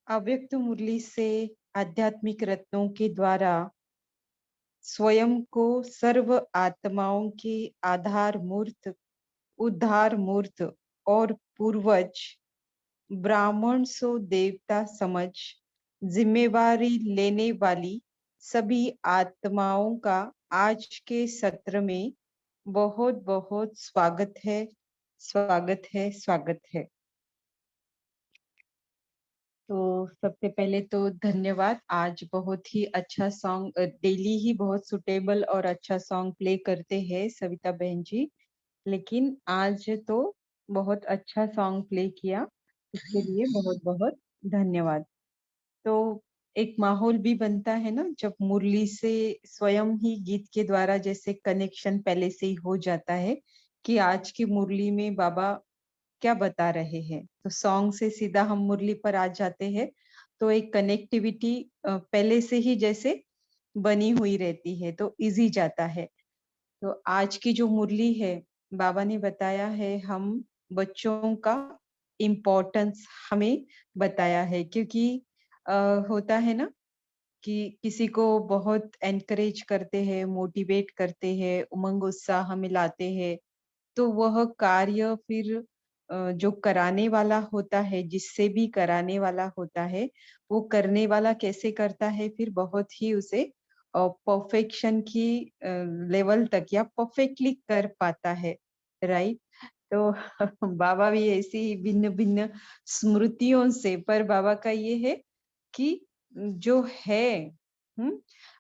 अव्यक्त मुरली से आध्यात्मिक रत्नों के द्वारा स्वयं को सर्व आत्माओं के आधार मूर्त, उद्धार मूर्त और पूर्वज ब्राह्मण सो देवता समझ जिम्मेवारी लेने वाली सभी आत्माओं का आज के सत्र में बहुत बहुत स्वागत है, स्वागत है, स्वागत है। तो सबसे पहले तो धन्यवाद। आज बहुत ही अच्छा सॉन्ग, डेली ही बहुत सुटेबल और अच्छा सॉन्ग प्ले करते हैं सविता बहन जी, लेकिन आज तो बहुत अच्छा सॉन्ग प्ले किया, इसके लिए बहुत बहुत धन्यवाद। तो एक माहौल भी बनता है ना, जब मुरली से स्वयं ही गीत के द्वारा जैसे कनेक्शन पहले से ही हो जाता है कि आज की मुरली में बाबा क्या बता रहे हैं, तो सॉन्ग से सीधा हम मुरली पर आ जाते हैं। तो एक कनेक्टिविटी पहले से ही जैसे बनी हुई रहती है, तो इजी जाता है। तो आज की जो मुरली है, बाबा ने बताया है हम बच्चों का इम्पोर्टेंस हमें बताया है, क्योंकि अ, होता है ना कि किसी को बहुत एनकरेज करते हैं, मोटिवेट करते हैं, उमंग उत्साह में लाते हैं, तो वह कार्य फिर जो कराने वाला होता है, जिससे भी कराने वाला होता है, वो करने वाला कैसे करता है, फिर बहुत ही उसे परफेक्शन की लेवल तक या परफेक्टली कर पाता है, राइट। तो बाबा भी ऐसी ही भिन्न भिन्न स्मृतियों से, पर बाबा का ये है कि जो है,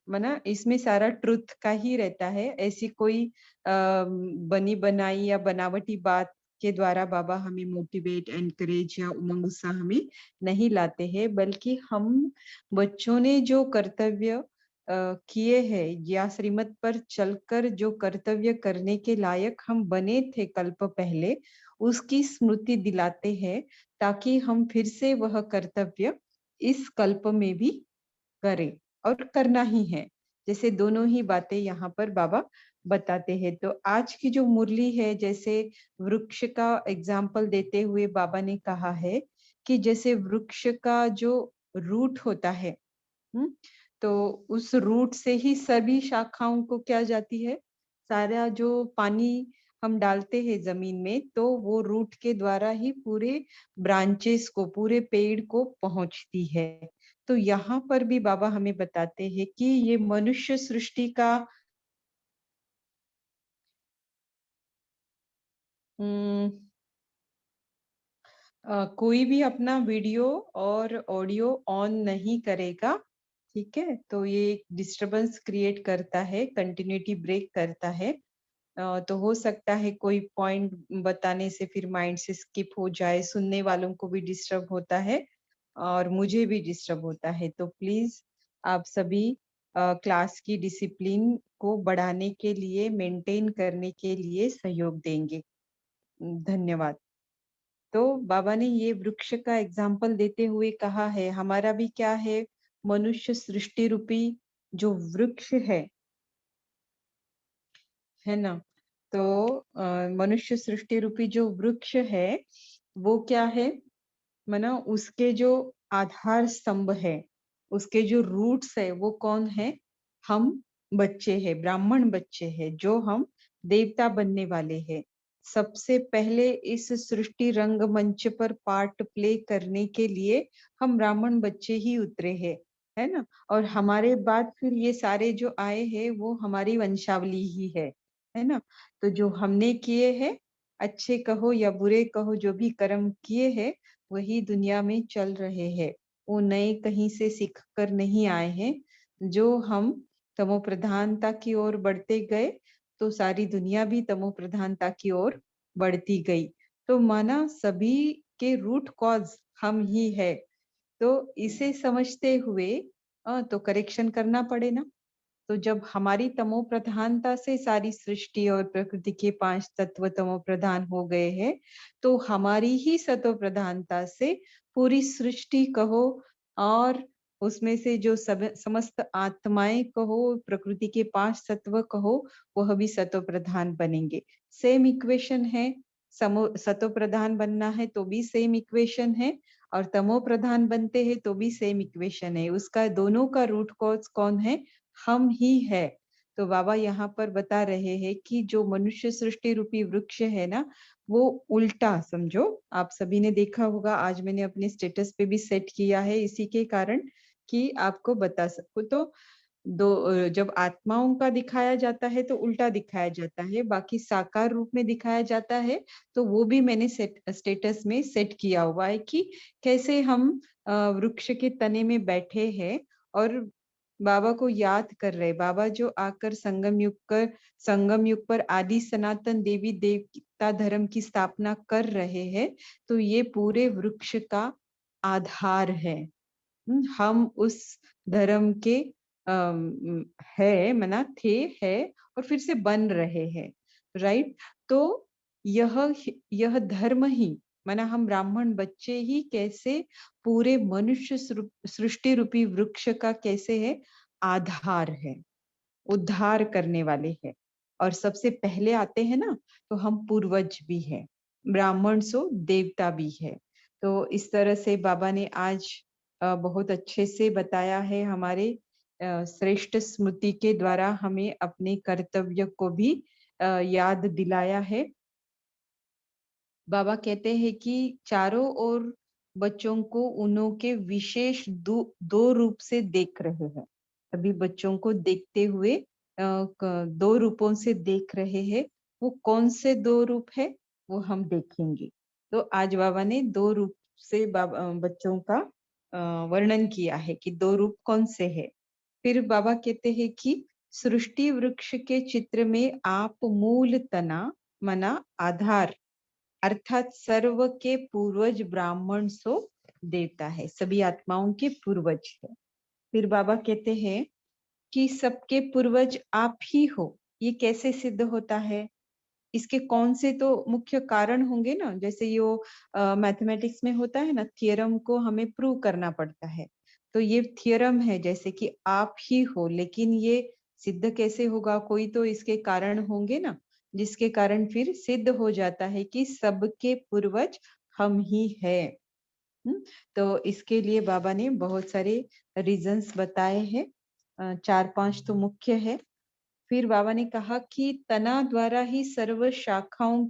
मना इसमें सारा ट्रुथ का ही रहता है, ऐसी कोई बनी बनाई या बनावटी बात के द्वारा बाबा हमें मोटिवेट, एनकरेज या उमंग उत्साह हमें नहीं लाते हैं, बल्कि हम बच्चों ने जो कर्तव्य किए हैं या श्रीमत पर चलकर जो कर्तव्य करने के लायक हम बने थे कल्प पहले, उसकी स्मृति दिलाते हैं, ताकि हम फिर से वह कर्तव्य इस कल्प में भी करें, और करना ही है। जैसे दोनों ही बातें यहाँ पर बाबा बताते हैं। तो आज की जो मुरली है, जैसे वृक्ष का एग्जाम्पल देते हुए बाबा ने कहा है कि जैसे वृक्ष का जो रूट होता है, हम्म, तो उस रूट से ही सभी शाखाओं को क्या जाती है, सारा जो पानी हम डालते हैं जमीन में, तो वो रूट के द्वारा ही पूरे ब्रांचेस को, पूरे पेड़ को पहुंचती है। तो यहाँ पर भी बाबा हमें बताते हैं कि ये मनुष्य सृष्टि का हम्म, कोई भी अपना वीडियो और ऑडियो ऑन नहीं करेगा, ठीक है। तो ये डिस्टरबेंस क्रिएट करता है, कंटिन्यूटी ब्रेक करता है। तो हो सकता है कोई पॉइंट बताने से फिर माइंड से स्किप हो जाए, सुनने वालों को भी डिस्टर्ब होता है और मुझे भी डिस्टर्ब होता है। तो प्लीज आप सभी क्लास की डिसिप्लिन को बढ़ाने के लिए, मेंटेन करने के लिए सहयोग देंगे। धन्यवाद। तो बाबा ने ये वृक्ष का एग्जाम्पल देते हुए कहा है, हमारा भी क्या है, मनुष्य सृष्टि रूपी जो वृक्ष है ना। तो मनुष्य सृष्टि रूपी जो वृक्ष है, वो क्या है, माना उसके जो आधार स्तंभ है, उसके जो रूट्स है, वो कौन है, हम बच्चे हैं, ब्राह्मण बच्चे हैं, जो हम देवता बनने वाले हैं। सबसे पहले इस सृष्टि रंगमंच पर पार्ट प्ले करने के लिए हम ब्राह्मण बच्चे ही उतरे हैं, है ना। और हमारे बाद फिर ये सारे जो आए हैं, वो हमारी वंशावली ही है ना। तो जो हमने किए हैं, अच्छे कहो या बुरे कहो, जो भी कर्म किए हैं, वही दुनिया में चल रहे हैं। वो नए कहीं से सीख कर नहीं आए हैं। जो हम तमो प्रधानता की ओर बढ़ते गए, तो सारी दुनिया भी तमो प्रधानता की ओर बढ़ती गई। तो माना सभी के रूट कॉज हम ही है। तो इसे समझते हुए तो करेक्शन करना पड़े ना। तो जब हमारी तमो प्रधानता से सारी सृष्टि और प्रकृति के 5 तत्व तमो प्रधान हो गए हैं, तो हमारी ही सतो प्रधानता से पूरी सृष्टि कहो, और उसमें से जो सब समस्त आत्माएं कहो, प्रकृति के 5 तत्व कहो, वह भी सतो प्रधान बनेंगे। सेम इक्वेशन है, समो सतो प्रधान बनना है तो भी सेम इक्वेशन है, और तमो प्रधान बनते हैं तो भी सेम इक्वेशन है, उसका दोनों का रूट कॉज कौन है? हम ही है। तो बाबा यहाँ पर बता रहे हैं कि जो मनुष्य सृष्टि रूपी वृक्ष है ना, वो उल्टा समझो। आप सभी ने देखा होगा, आज मैंने अपने स्टेटस पे भी सेट किया है इसी के कारण कि आपको बता सकूं। तो जब आत्माओं का दिखाया जाता है तो उल्टा दिखाया जाता है, बाकी साकार रूप में दिखाया जाता है तो वो भी मैंने स्टेटस में सेट किया हुआ है कि कैसे हम वृक्ष के तने में बैठे हैं और बाबा को याद कर रहे। बाबा जो आकर संगम युग पर आदि सनातन देवी देवता धर्म की स्थापना कर रहे हैं, तो ये पूरे वृक्ष का आधार है। हम उस धर्म के है मना थे, है और फिर से बन रहे हैं, राइट। तो यह धर्म ही मना हम ब्राह्मण बच्चे ही कैसे पूरे मनुष्य सृष्टि रूपी वृक्ष का कैसे है आधार है, उद्धार करने वाले हैं। और सबसे पहले आते हैं ना, तो हम पूर्वज भी है, ब्राह्मण सो देवता भी है। तो इस तरह से बाबा ने आज बहुत अच्छे से बताया है, हमारे श्रेष्ठ स्मृति के द्वारा हमें अपने कर्तव्य को भी याद दिलाया है। बाबा कहते हैं कि चारों ओर बच्चों को उनके विशेष दो रूप से देख रहे हैं। सभी बच्चों को देखते हुए दो रूपों से देख रहे हैं। वो कौन से दो रूप है वो हम देखेंगे। तो आज बाबा ने दो रूप से बच्चों का वर्णन किया है कि दो रूप कौन से है। फिर बाबा कहते हैं कि सृष्टि वृक्ष के चित्र में आप मूल तना मना आधार अर्थात सर्व के पूर्वज ब्राह्मण सो देवता है, सभी आत्माओं के पूर्वज है। फिर बाबा कहते हैं कि सबके पूर्वज आप ही हो। ये कैसे सिद्ध होता है? इसके कौन से तो मुख्य कारण होंगे ना, जैसे यो मैथमेटिक्स में होता है ना, थियरम को हमें प्रूव करना पड़ता है। तो ये थियरम है जैसे कि आप ही हो, लेकिन ये सिद्ध कैसे होगा? कोई तो इसके कारण होंगे ना, जिसके कारण फिर सिद्ध हो जाता है कि सबके पूर्वज हम ही है। तो इसके लिए बाबा ने बहुत सारे रीजंस बताए हैं, 4-5 तो मुख्य है। फिर बाबा ने कहा कि तना द्वारा ही सर्व शाखाओं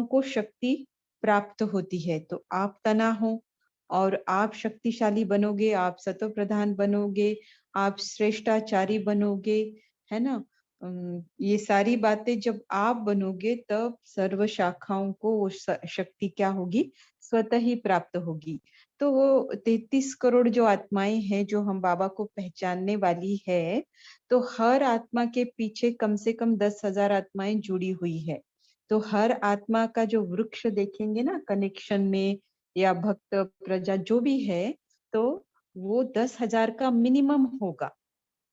को शक्ति प्राप्त होती है। तो आप तना हो और आप शक्तिशाली बनोगे, आप सतो प्रधान बनोगे, आप श्रेष्ठाचारी बनोगे, है ना। ये सारी बातें जब आप बनोगे तब सर्व शाखाओं को वो शक्ति क्या होगी? स्वतः ही प्राप्त होगी। तो वो 33 करोड़ जो आत्माएं हैं जो हम बाबा को पहचानने वाली है, तो हर आत्मा के पीछे कम से कम 10,000 आत्माएं जुड़ी हुई है। तो हर आत्मा का जो वृक्ष देखेंगे ना कनेक्शन में, या भक्त प्रजा जो भी है, तो वो 10,000 का मिनिमम होगा,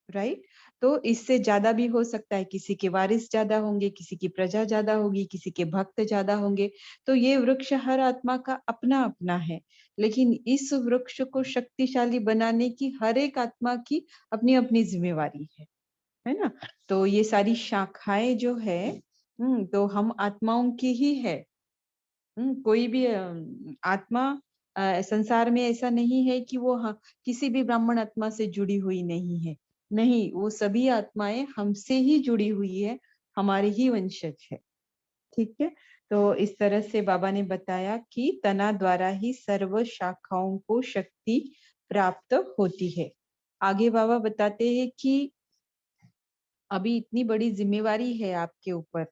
राइट। तो इससे ज्यादा भी हो सकता है, किसी के वारिस ज्यादा होंगे, किसी की प्रजा ज्यादा होगी, किसी के भक्त ज्यादा होंगे। तो ये वृक्ष हर आत्मा का अपना अपना है, लेकिन इस वृक्ष को शक्तिशाली बनाने की हर एक आत्मा की अपनी अपनी जिम्मेवारी है ना। तो ये सारी शाखाएं जो है, तो हम आत्माओं की ही है। कोई भी आत्मा संसार में ऐसा नहीं है कि वो किसी भी ब्राह्मण आत्मा से जुड़ी हुई नहीं है। नहीं, वो सभी आत्माएं हमसे ही जुड़ी हुई है, हमारे ही वंशज है। ठीक है। तो इस तरह से बाबा ने बताया कि तना द्वारा ही सर्व शाखाओं को शक्ति प्राप्त होती है। आगे बाबा बताते हैं कि अभी इतनी बड़ी जिम्मेवारी है आपके ऊपर,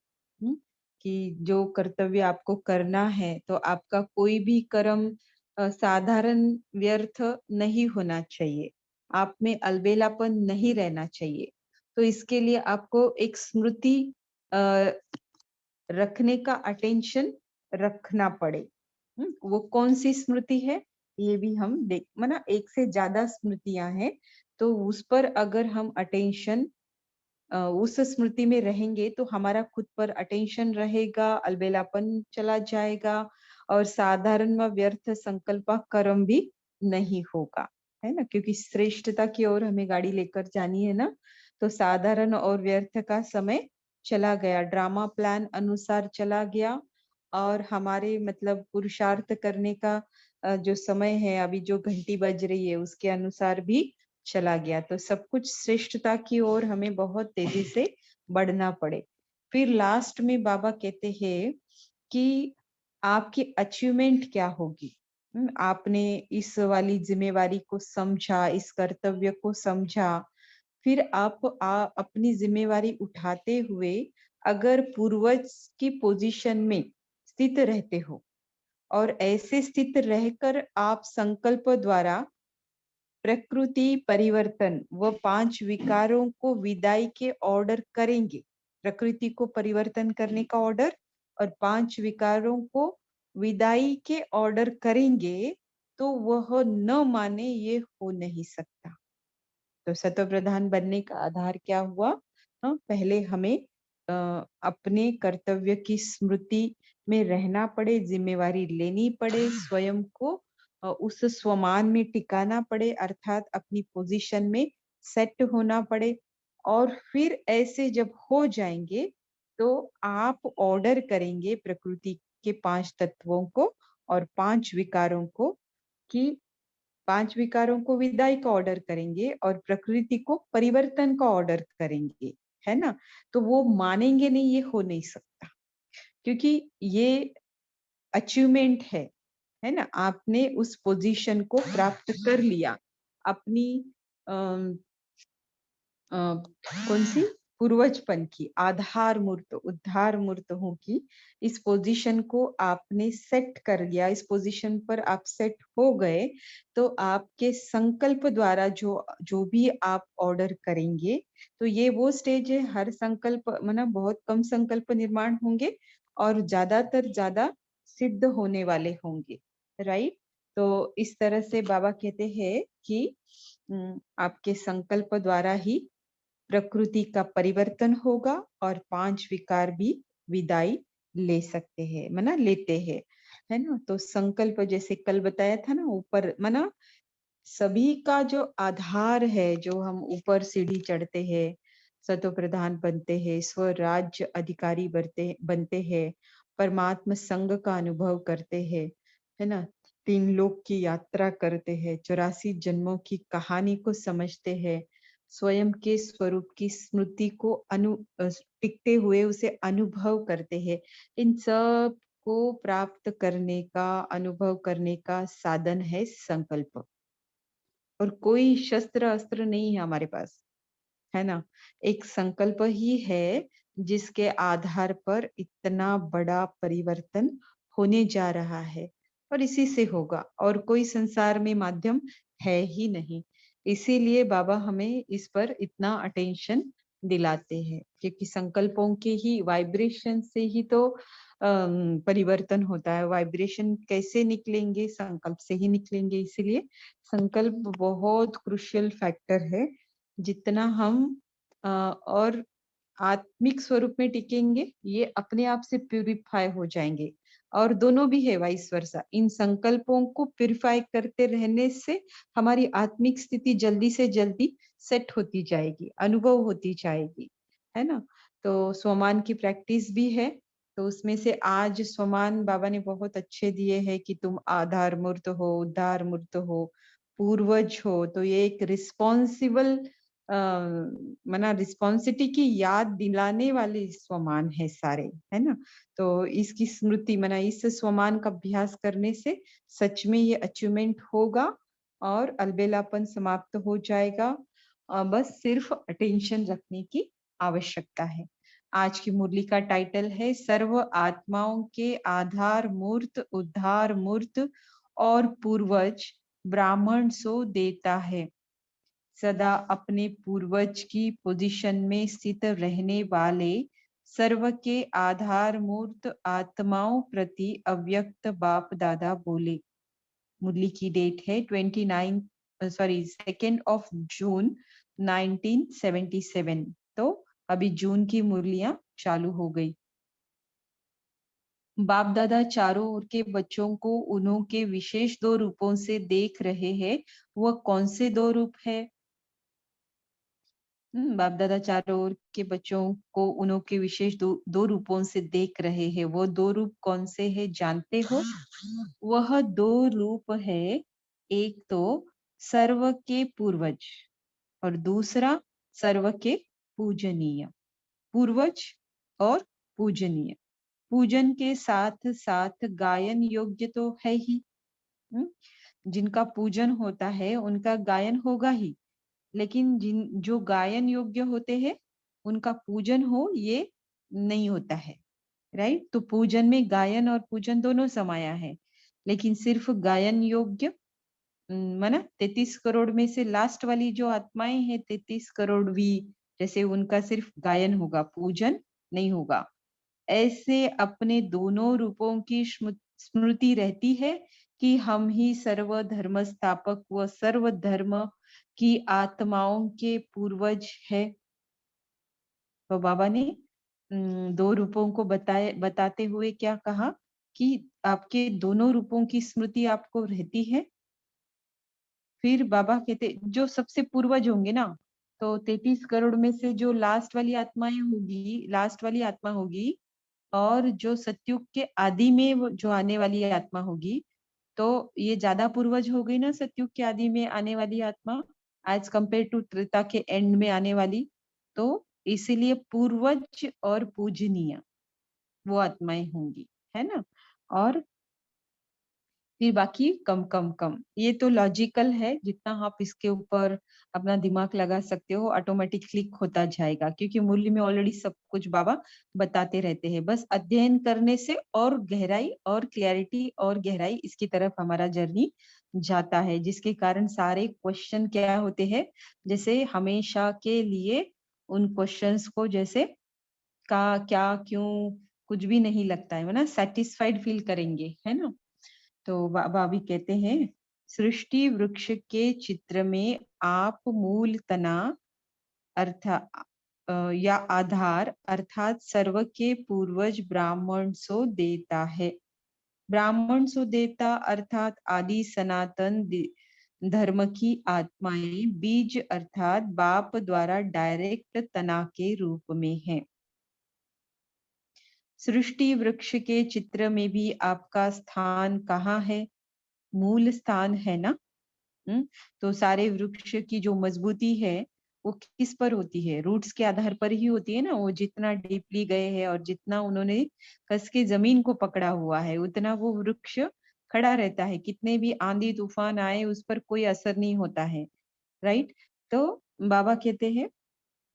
कि जो कर्तव्य आपको करना है, तो आपका कोई भी कर्म साधारण व्यर्थ नहीं होना चाहिए। आप में अलबेलापन नहीं रहना चाहिए। तो इसके लिए आपको एक स्मृति अ, रखने का अटेंशन रखना पड़े। वो कौन सी स्मृति है? ये भी हम देख माना एक से ज्यादा स्मृतियां हैं, तो उस पर अगर हम अटेंशन उस स्मृति में रहेंगे तो हमारा खुद पर अटेंशन रहेगा, अलबेलापन चला जाएगा और साधारण व व्यर्थ संकल्प कर्म भी नहीं होगा, है ना। क्योंकि श्रेष्ठता की ओर हमें गाड़ी लेकर जानी है ना, तो साधारण और व्यर्थ का समय चला गया, ड्रामा प्लान अनुसार चला गया और हमारे मतलब पुरुषार्थ करने का जो समय है, अभी जो घंटी बज रही है उसके अनुसार भी चला गया। तो सब कुछ श्रेष्ठता की ओर हमें बहुत तेजी से बढ़ना पड़े। फिर लास्ट में बाबा कहते हैं कि आपकी अचीवमेंट क्या होगी? आपने इस वाली ज़िम्मेवारी को समझा, इस कर्तव्य को समझा, फिर आप अपनी ज़िम्मेवारी उठाते हुए अगर पूर्वज की पोज़ीशन में स्थित रहते हो और ऐसे स्थित रहकर आप संकल्प द्वारा प्रकृति परिवर्तन व 5 विकारों को विदाई के ऑर्डर करेंगे। प्रकृति को परिवर्तन करने का ऑर्डर और 5 विकारों को विदाई के ऑर्डर करेंगे, तो वह न माने ये हो नहीं सकता। तो सत्वप्रधान बनने का आधार क्या हुआ? पहले हमें अपने कर्तव्य की स्मृति में रहना पड़े, जिम्मेवारी लेनी पड़े, स्वयं को उस स्वमान में टिकाना पड़े, अर्थात अपनी पोजीशन में सेट होना पड़े। और फिर ऐसे जब हो जाएंगे, तो आप ऑर्डर करेंगे प्रकृति के 5 तत्वों को और 5 विकारों को कि 5 विकारों को विदाई का ऑर्डर करेंगे और प्रकृति को परिवर्तन का ऑर्डर करेंगे, है ना? तो वो मानेंगे नहीं, ये हो नहीं सकता, क्योंकि ये अचीवमेंट है ना? आपने उस पोजीशन को प्राप्त कर लिया। अपनी अ, अ, कौन-सी? पूर्वजपन की, आधार मूर्त, उद्धार मूर्त हूँ की इस पोज़ीशन को आपने सेट कर लिया, इस पोज़ीशन पर आप सेट हो गए, तो आपके संकल्प द्वारा जो जो भी आप ऑर्डर करेंगे, तो ये वो स्टेज है, हर संकल्प मतलब बहुत कम संकल्प निर्माण होंगे और ज़्यादातर ज़्यादा सिद्ध होने वाले होंगे, राइट? तो इस तरह से बाबा कहते हैं कि आपके संकल्प द्वारा ही प्रकृति का परिवर्तन होगा और 5 विकार भी विदाई ले सकते हैं, मना लेते हैं, है ना? तो संकल्प जैसे कल बताया था ना, ऊपर मना सभी का जो आधार है, जो हम ऊपर सीढ़ी चढ़ते हैं, सतो प्रधान बनते हैं, स्वराज्य अधिकारी बनते हैं, परमात्म संग का अनुभव करते हैं, है ना? 3 लोक की यात्रा करते हैं, 84 जन्मों की कहानी को समझते हैं, स्वयं के स्वरूप की स्मृति को टिकते हुए उसे अनुभव करते हैं। इन सब को प्राप्त करने का, अनुभव करने का साधन है संकल्प। और कोई शस्त्र-अस्त्र नहीं है हमारे पास, है ना? एक संकल्प ही है जिसके आधार पर इतना बड़ा परिवर्तन होने जा रहा है और इसी से होगा और कोई संसार में माध्यम है ही नहीं। इसीलिए बाबा हमें इस पर इतना अटेंशन दिलाते हैं, क्योंकि संकल्पों के ही वाइब्रेशन से ही तो परिवर्तन होता है। वाइब्रेशन कैसे निकलेंगे? संकल्प से ही निकलेंगे। इसीलिए संकल्प बहुत क्रुशियल फैक्टर है। जितना हम और आत्मिक स्वरूप में टिकेंगे, ये अपने आप से प्यूरिफाई हो जाएंगे। और दोनों भी है वाइस वर्सा। इन संकल्पों को प्यूरिफाई करते रहने से हमारी आत्मिक स्थिति जल्दी से जल्दी सेट होती जाएगी, अनुभव होती जाएगी, है ना? तो स्वमान की प्रैक्टिस भी है। तो उसमें से आज स्वमान बाबा ने बहुत अच्छे दिए हैं कि तुम आधार मूर्त हो, उद्धार मूर्त हो, पूर्वज हो। तो ये एक रिस्पॉन्सिबल मना रिस्पॉन्सिबिलिटी की याद दिलाने वाले स्वमान है सारे, है ना? तो इसकी स्मृति मना इस स्वमान का अभ्यास करने से सच में ये अचीवमेंट होगा और अलबेलापन समाप्त हो जाएगा। बस सिर्फ अटेंशन रखने की आवश्यकता है। आज की मुरली का टाइटल है सर्व आत्माओं के आधार मूर्त, उद्धार मूर्त और पूर्वज ब्राह्मण सो देता है। सदा अपने पूर्वज की पोजीशन में स्थित रहने वाले सर्व के आधार मूर्त आत्माओं प्रति अव्यक्त बाप दादा बोले। मुरली की डेट है 2nd of June 1977। तो अभी जून की मुरलियां चालू हो गई। बाप दादा चारों ओर के बच्चों को उन्हों के विशेष 2 रूपों से देख रहे हैं। वह कौन से 2 रूप है? बाप दादा चारों ओर के बच्चों को उन्हों के विशेष दो रूपों से देख रहे हैं। वो दो रूप कौन से हैं जानते हो? वह दो रूप है, एक तो सर्व के पूर्वज और दूसरा सर्व के पूजनीय। पूर्वज और पूजनीय, पूजन के साथ साथ गायन योग्य तो है ही। हम्म, जिनका पूजन होता है उनका गायन होगा ही, लेकिन जिन जो गायन योग्य होते हैं उनका पूजन हो ये नहीं होता है। राइट, तो पूजन में गायन और पूजन दोनों समाया है, लेकिन सिर्फ गायन योग्य माना 33 करोड़ में से लास्ट वाली जो आत्माएं हैं 33 करोड़वी, जैसे उनका सिर्फ गायन होगा, पूजन नहीं होगा। ऐसे अपने दोनों रूपों की स्मृति रहती है कि हम ही सर्व धर्म स्थापक व सर्व धर्म की आत्माओं के पूर्वज है। तो बाबा ने दो रूपों को बताते हुए क्या कहा कि आपके दोनों रूपों की स्मृति आपको रहती है। फिर बाबा कहते जो सबसे पूर्वज होंगे ना, तो 33 करोड़ में से जो लास्ट वाली आत्माएं होगी, लास्ट वाली आत्मा होगी, और जो सतयुग के आदि में जो आने वाली आत्मा होगी, तो ये ज्यादा पूर्वज हो गई ना सतयुग के आदि में आने वाली आत्मा, एज कंपेयर टू त्रेता के एंड में आने वाली। तो इसीलिए पूर्वज और पूजनीय वो आत्माएं होंगी, है ना। और फिर बाकी कम कम कम, ये तो लॉजिकल है, जितना आप इसके ऊपर अपना दिमाग लगा सकते हो ऑटोमेटिक क्लिक होता जाएगा, क्योंकि मूल्य में ऑलरेडी सब कुछ बाबा बताते रहते हैं। बस अध्ययन करने से और गहराई और क्लैरिटी और गहराई इसकी तरफ हमारा जर्नी जाता है, जिसके कारण सारे क्वेश्चन क्या होते हैं, जैसे हमेशा के लिए उन क्वेश्चंस को जैसे का क्या क्यों कुछ भी नहीं लगता है ना, सेटिस्फाइड फील करेंगे, है ना। तो भाभी कहते हैं, सृष्टि वृक्ष के चित्र में आप मूल तना अर्थात या आधार अर्थात सर्व के पूर्वज ब्राह्मण सो देता है। ब्राह्मण सो देता अर्थात आदि सनातन धर्म की आत्माएं बीज अर्थात बाप द्वारा डायरेक्ट तना के रूप में है। सृष्टि वृक्ष के चित्र में भी आपका स्थान कहाँ है? मूल स्थान है ना। तो सारे वृक्ष की जो मजबूती है वो किस पर होती है? रूट्स के आधार पर ही होती है ना। वो जितना डीपली गए हैं और जितना उन्होंने कस के जमीन को पकड़ा हुआ है, उतना वो वृक्ष खड़ा रहता है, कितने भी आंधी तूफान आए उस पर कोई असर नहीं होता है। राइट। तो बाबा कहते हैं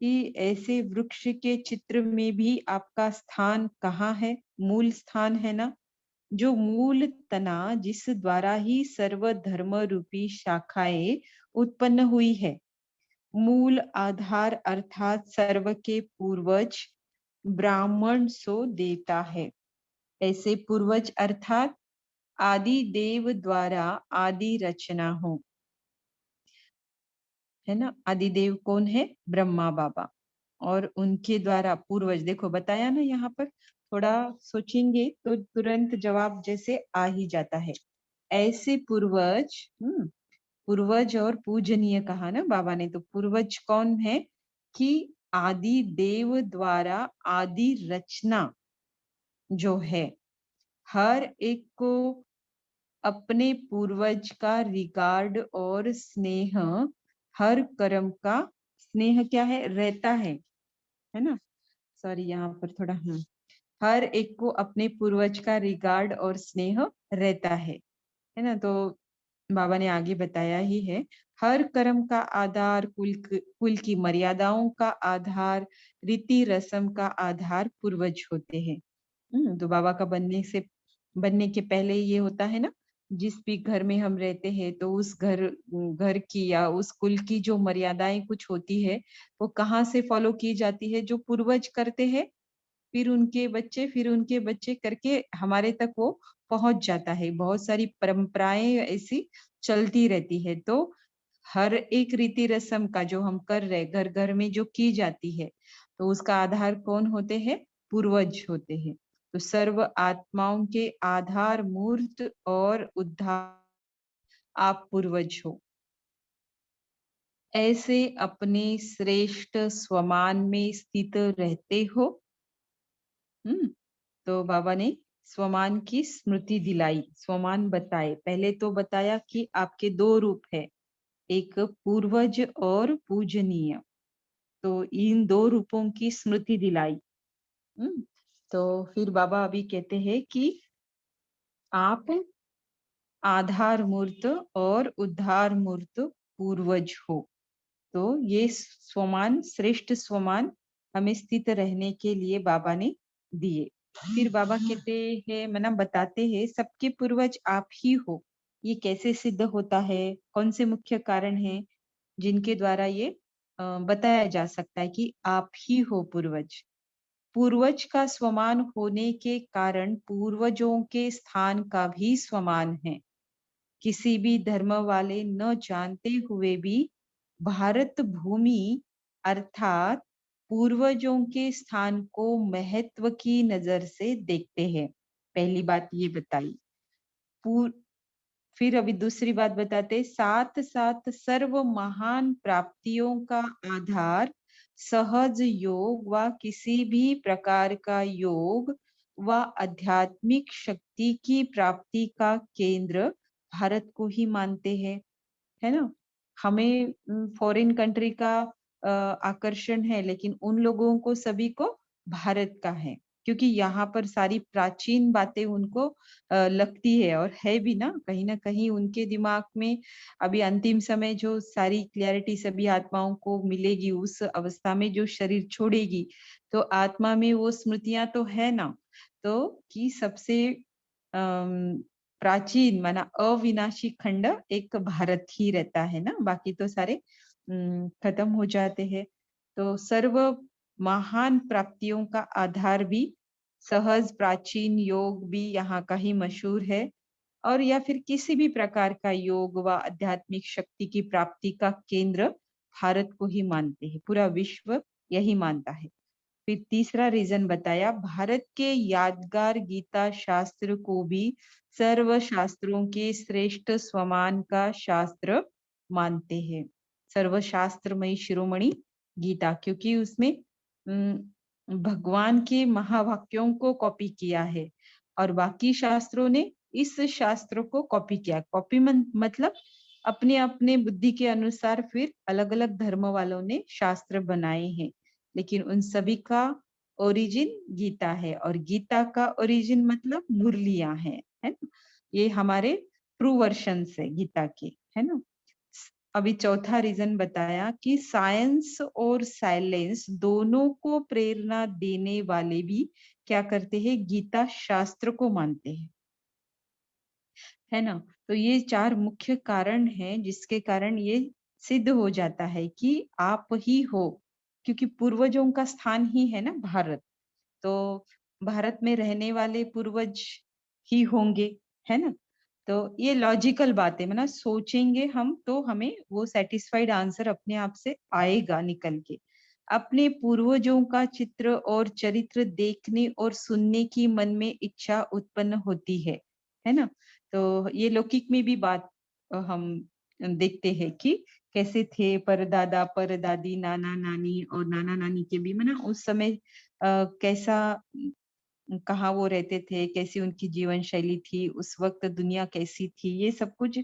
कि ऐसे वृक्ष के चित्र में भी आपका स्थान कहाँ है? मूल स्थान है ना। जो मूल तना जिस द्वारा ही सर्व धर्म रूपी शाखाएं उत्पन्न हुई है, मूल आधार अर्थात सर्व के पूर्वज ब्राह्मण सो देता है। ऐसे पूर्वज अर्थात आदि देव द्वारा आदि रचना हो, है ना। आदि देव कौन है? ब्रह्मा बाबा। और उनके द्वारा पूर्वज, देखो बताया ना, यहाँ पर थोड़ा सोचेंगे तो तुरंत जवाब जैसे आ ही जाता है। ऐसे पूर्वज, पूर्वज और पूजनीय कहा ना बाबा ने, तो पूर्वज कौन है कि आदि देव द्वारा आदि रचना जो है, हर एक को अपने पूर्वज का रिगार्ड और स्नेह, हर कर्म का स्नेह क्या है? रहता है ना। सॉरी, यहाँ पर थोड़ा हर एक को अपने पूर्वज का रिगार्ड और स्नेह रहता है ना। तो बाबा ने आगे बताया ही है, हर कर्म का आधार, कुल की मर्यादाओं का आधार, रीति रस्म का आधार पूर्वज होते हैं। तो बाबा का बनने के पहले ये होता है ना, जिस भी घर में हम रहते हैं तो उस घर घर की या उस कुल की जो मर्यादाएं कुछ होती है, वो कहाँ से फॉलो की जाती है? जो पूर्वज करते हैं, फिर उनके बच्चे करके हमारे तक वो पहुंच जाता है। बहुत सारी परंपराएं ऐसी चलती रहती है। तो हर एक रीति रस्म का जो हम कर रहे घर घर में जो की जाती है, तो उसका आधार कौन होते हैं? पूर्वज होते हैं। तो सर्व आत्माओं के आधार मूर्त और उद्धार आप पूर्वज हो। ऐसे अपने श्रेष्ठ स्वमान में स्थित रहते हो। हम्म तो बाबा ने स्वमान की स्मृति दिलाई, स्वमान बताए। पहले तो बताया कि आपके दो रूप है, एक पूर्वज और पूजनीय। तो इन दो रूपों की स्मृति दिलाई। हम्म तो फिर बाबा अभी कहते हैं कि आप आधार मूर्त और उद्धार मूर्त पूर्वज हो। तो ये स्वमान, श्रेष्ठ स्वमान हमें स्थित रहने के लिए बाबा ने दिए। फिर बाबा कहते हैं, मना बताते हैं, सबके पूर्वज आप ही हो। ये कैसे सिद्ध होता है, कौन से मुख्य कारण हैं जिनके द्वारा ये बताया जा सकता है कि आप ही हो पूर्वज। पूर्वज का स्वमान होने के कारण पूर्वजों के स्थान का भी स्वमान है। किसी भी धर्म वाले न जानते हुए भी भारत भूमि अर्थात पूर्वजों के स्थान को महत्व की नजर से देखते हैं। पहली बात ये बताई। पूर, फिर अभी दूसरी बात बताते, साथ साथ सर्व महान प्राप्तियों का आधार सहज योग व किसी भी प्रकार का योग व आध्यात्मिक शक्ति की प्राप्ति का केंद्र भारत को ही मानते हैं, है ना। हमें फॉरेन कंट्री का आकर्षण है, लेकिन उन लोगों को सभी को भारत का है, क्योंकि यहाँ पर सारी प्राचीन बातें उनको लगती है, और है भी ना कहीं उनके दिमाग में। अभी अंतिम समय जो सारी क्लैरिटी सभी आत्माओं को मिलेगी, उस अवस्था में जो शरीर छोड़ेगी, तो आत्मा में वो स्मृतियां तो है ना। तो कि सबसे प्राचीन माना अविनाशी खंड एक भारत ही रहता है ना, बाकी तो सारे खत्म हो जाते हैं। तो सर्व महान प्राप्तियों का आधार भी सहज प्राचीन योग भी यहाँ का ही मशहूर है। और या फिर किसी भी प्रकार का योग व आध्यात्मिक शक्ति की प्राप्ति का केंद्र भारत को ही मानते हैं, पूरा विश्व यही मानता है। फिर तीसरा रीजन बताया, भारत के यादगार गीता शास्त्र को भी सर्व शास्त्रों के श्रेष्ठ स्वमान का शास्त्र मानते हैं। सर्व शास्त्रमयी शिरोमणि गीता, क्योंकि उसमें भगवान के महावाक्यों को कॉपी किया है, और बाकी शास्त्रों ने इस शास्त्र को कॉपी किया। कॉपी मतलब अपने अपने बुद्धि के अनुसार फिर अलग अलग धर्म वालों ने शास्त्र बनाए हैं, लेकिन उन सभी का ओरिजिन गीता है, और गीता का ओरिजिन मतलब मुरलियां हैं, है ना। ये हमारे ट्रू वर्शन है गीता के, है ना। अभी चौथा रीजन बताया कि साइंस और साइलेंस दोनों को प्रेरणा देने वाले भी क्या करते हैं, गीता शास्त्र को मानते हैं, है ना। तो ये चार मुख्य कारण हैं जिसके कारण ये सिद्ध हो जाता है कि आप ही हो, क्योंकि पूर्वजों का स्थान ही है ना भारत। तो भारत में रहने वाले पूर्वज ही होंगे, है ना। तो ये लॉजिकल बात है, मतलब सोचेंगे हम तो हमें वो सेटिस्फाइड आंसर अपने आप से आएगा निकल के। अपने पूर्वजों का चित्र और चरित्र देखने और सुनने की मन में इच्छा उत्पन्न होती है ना। तो ये लौकिक में भी बात हम देखते हैं कि कैसे थे परदादा परदादी, नाना नानी और नाना नानी के भी मना उस समय कैसा कहाँ वो रहते थे, कैसी उनकी जीवन शैली थी, उस वक्त दुनिया कैसी थी, ये सब कुछ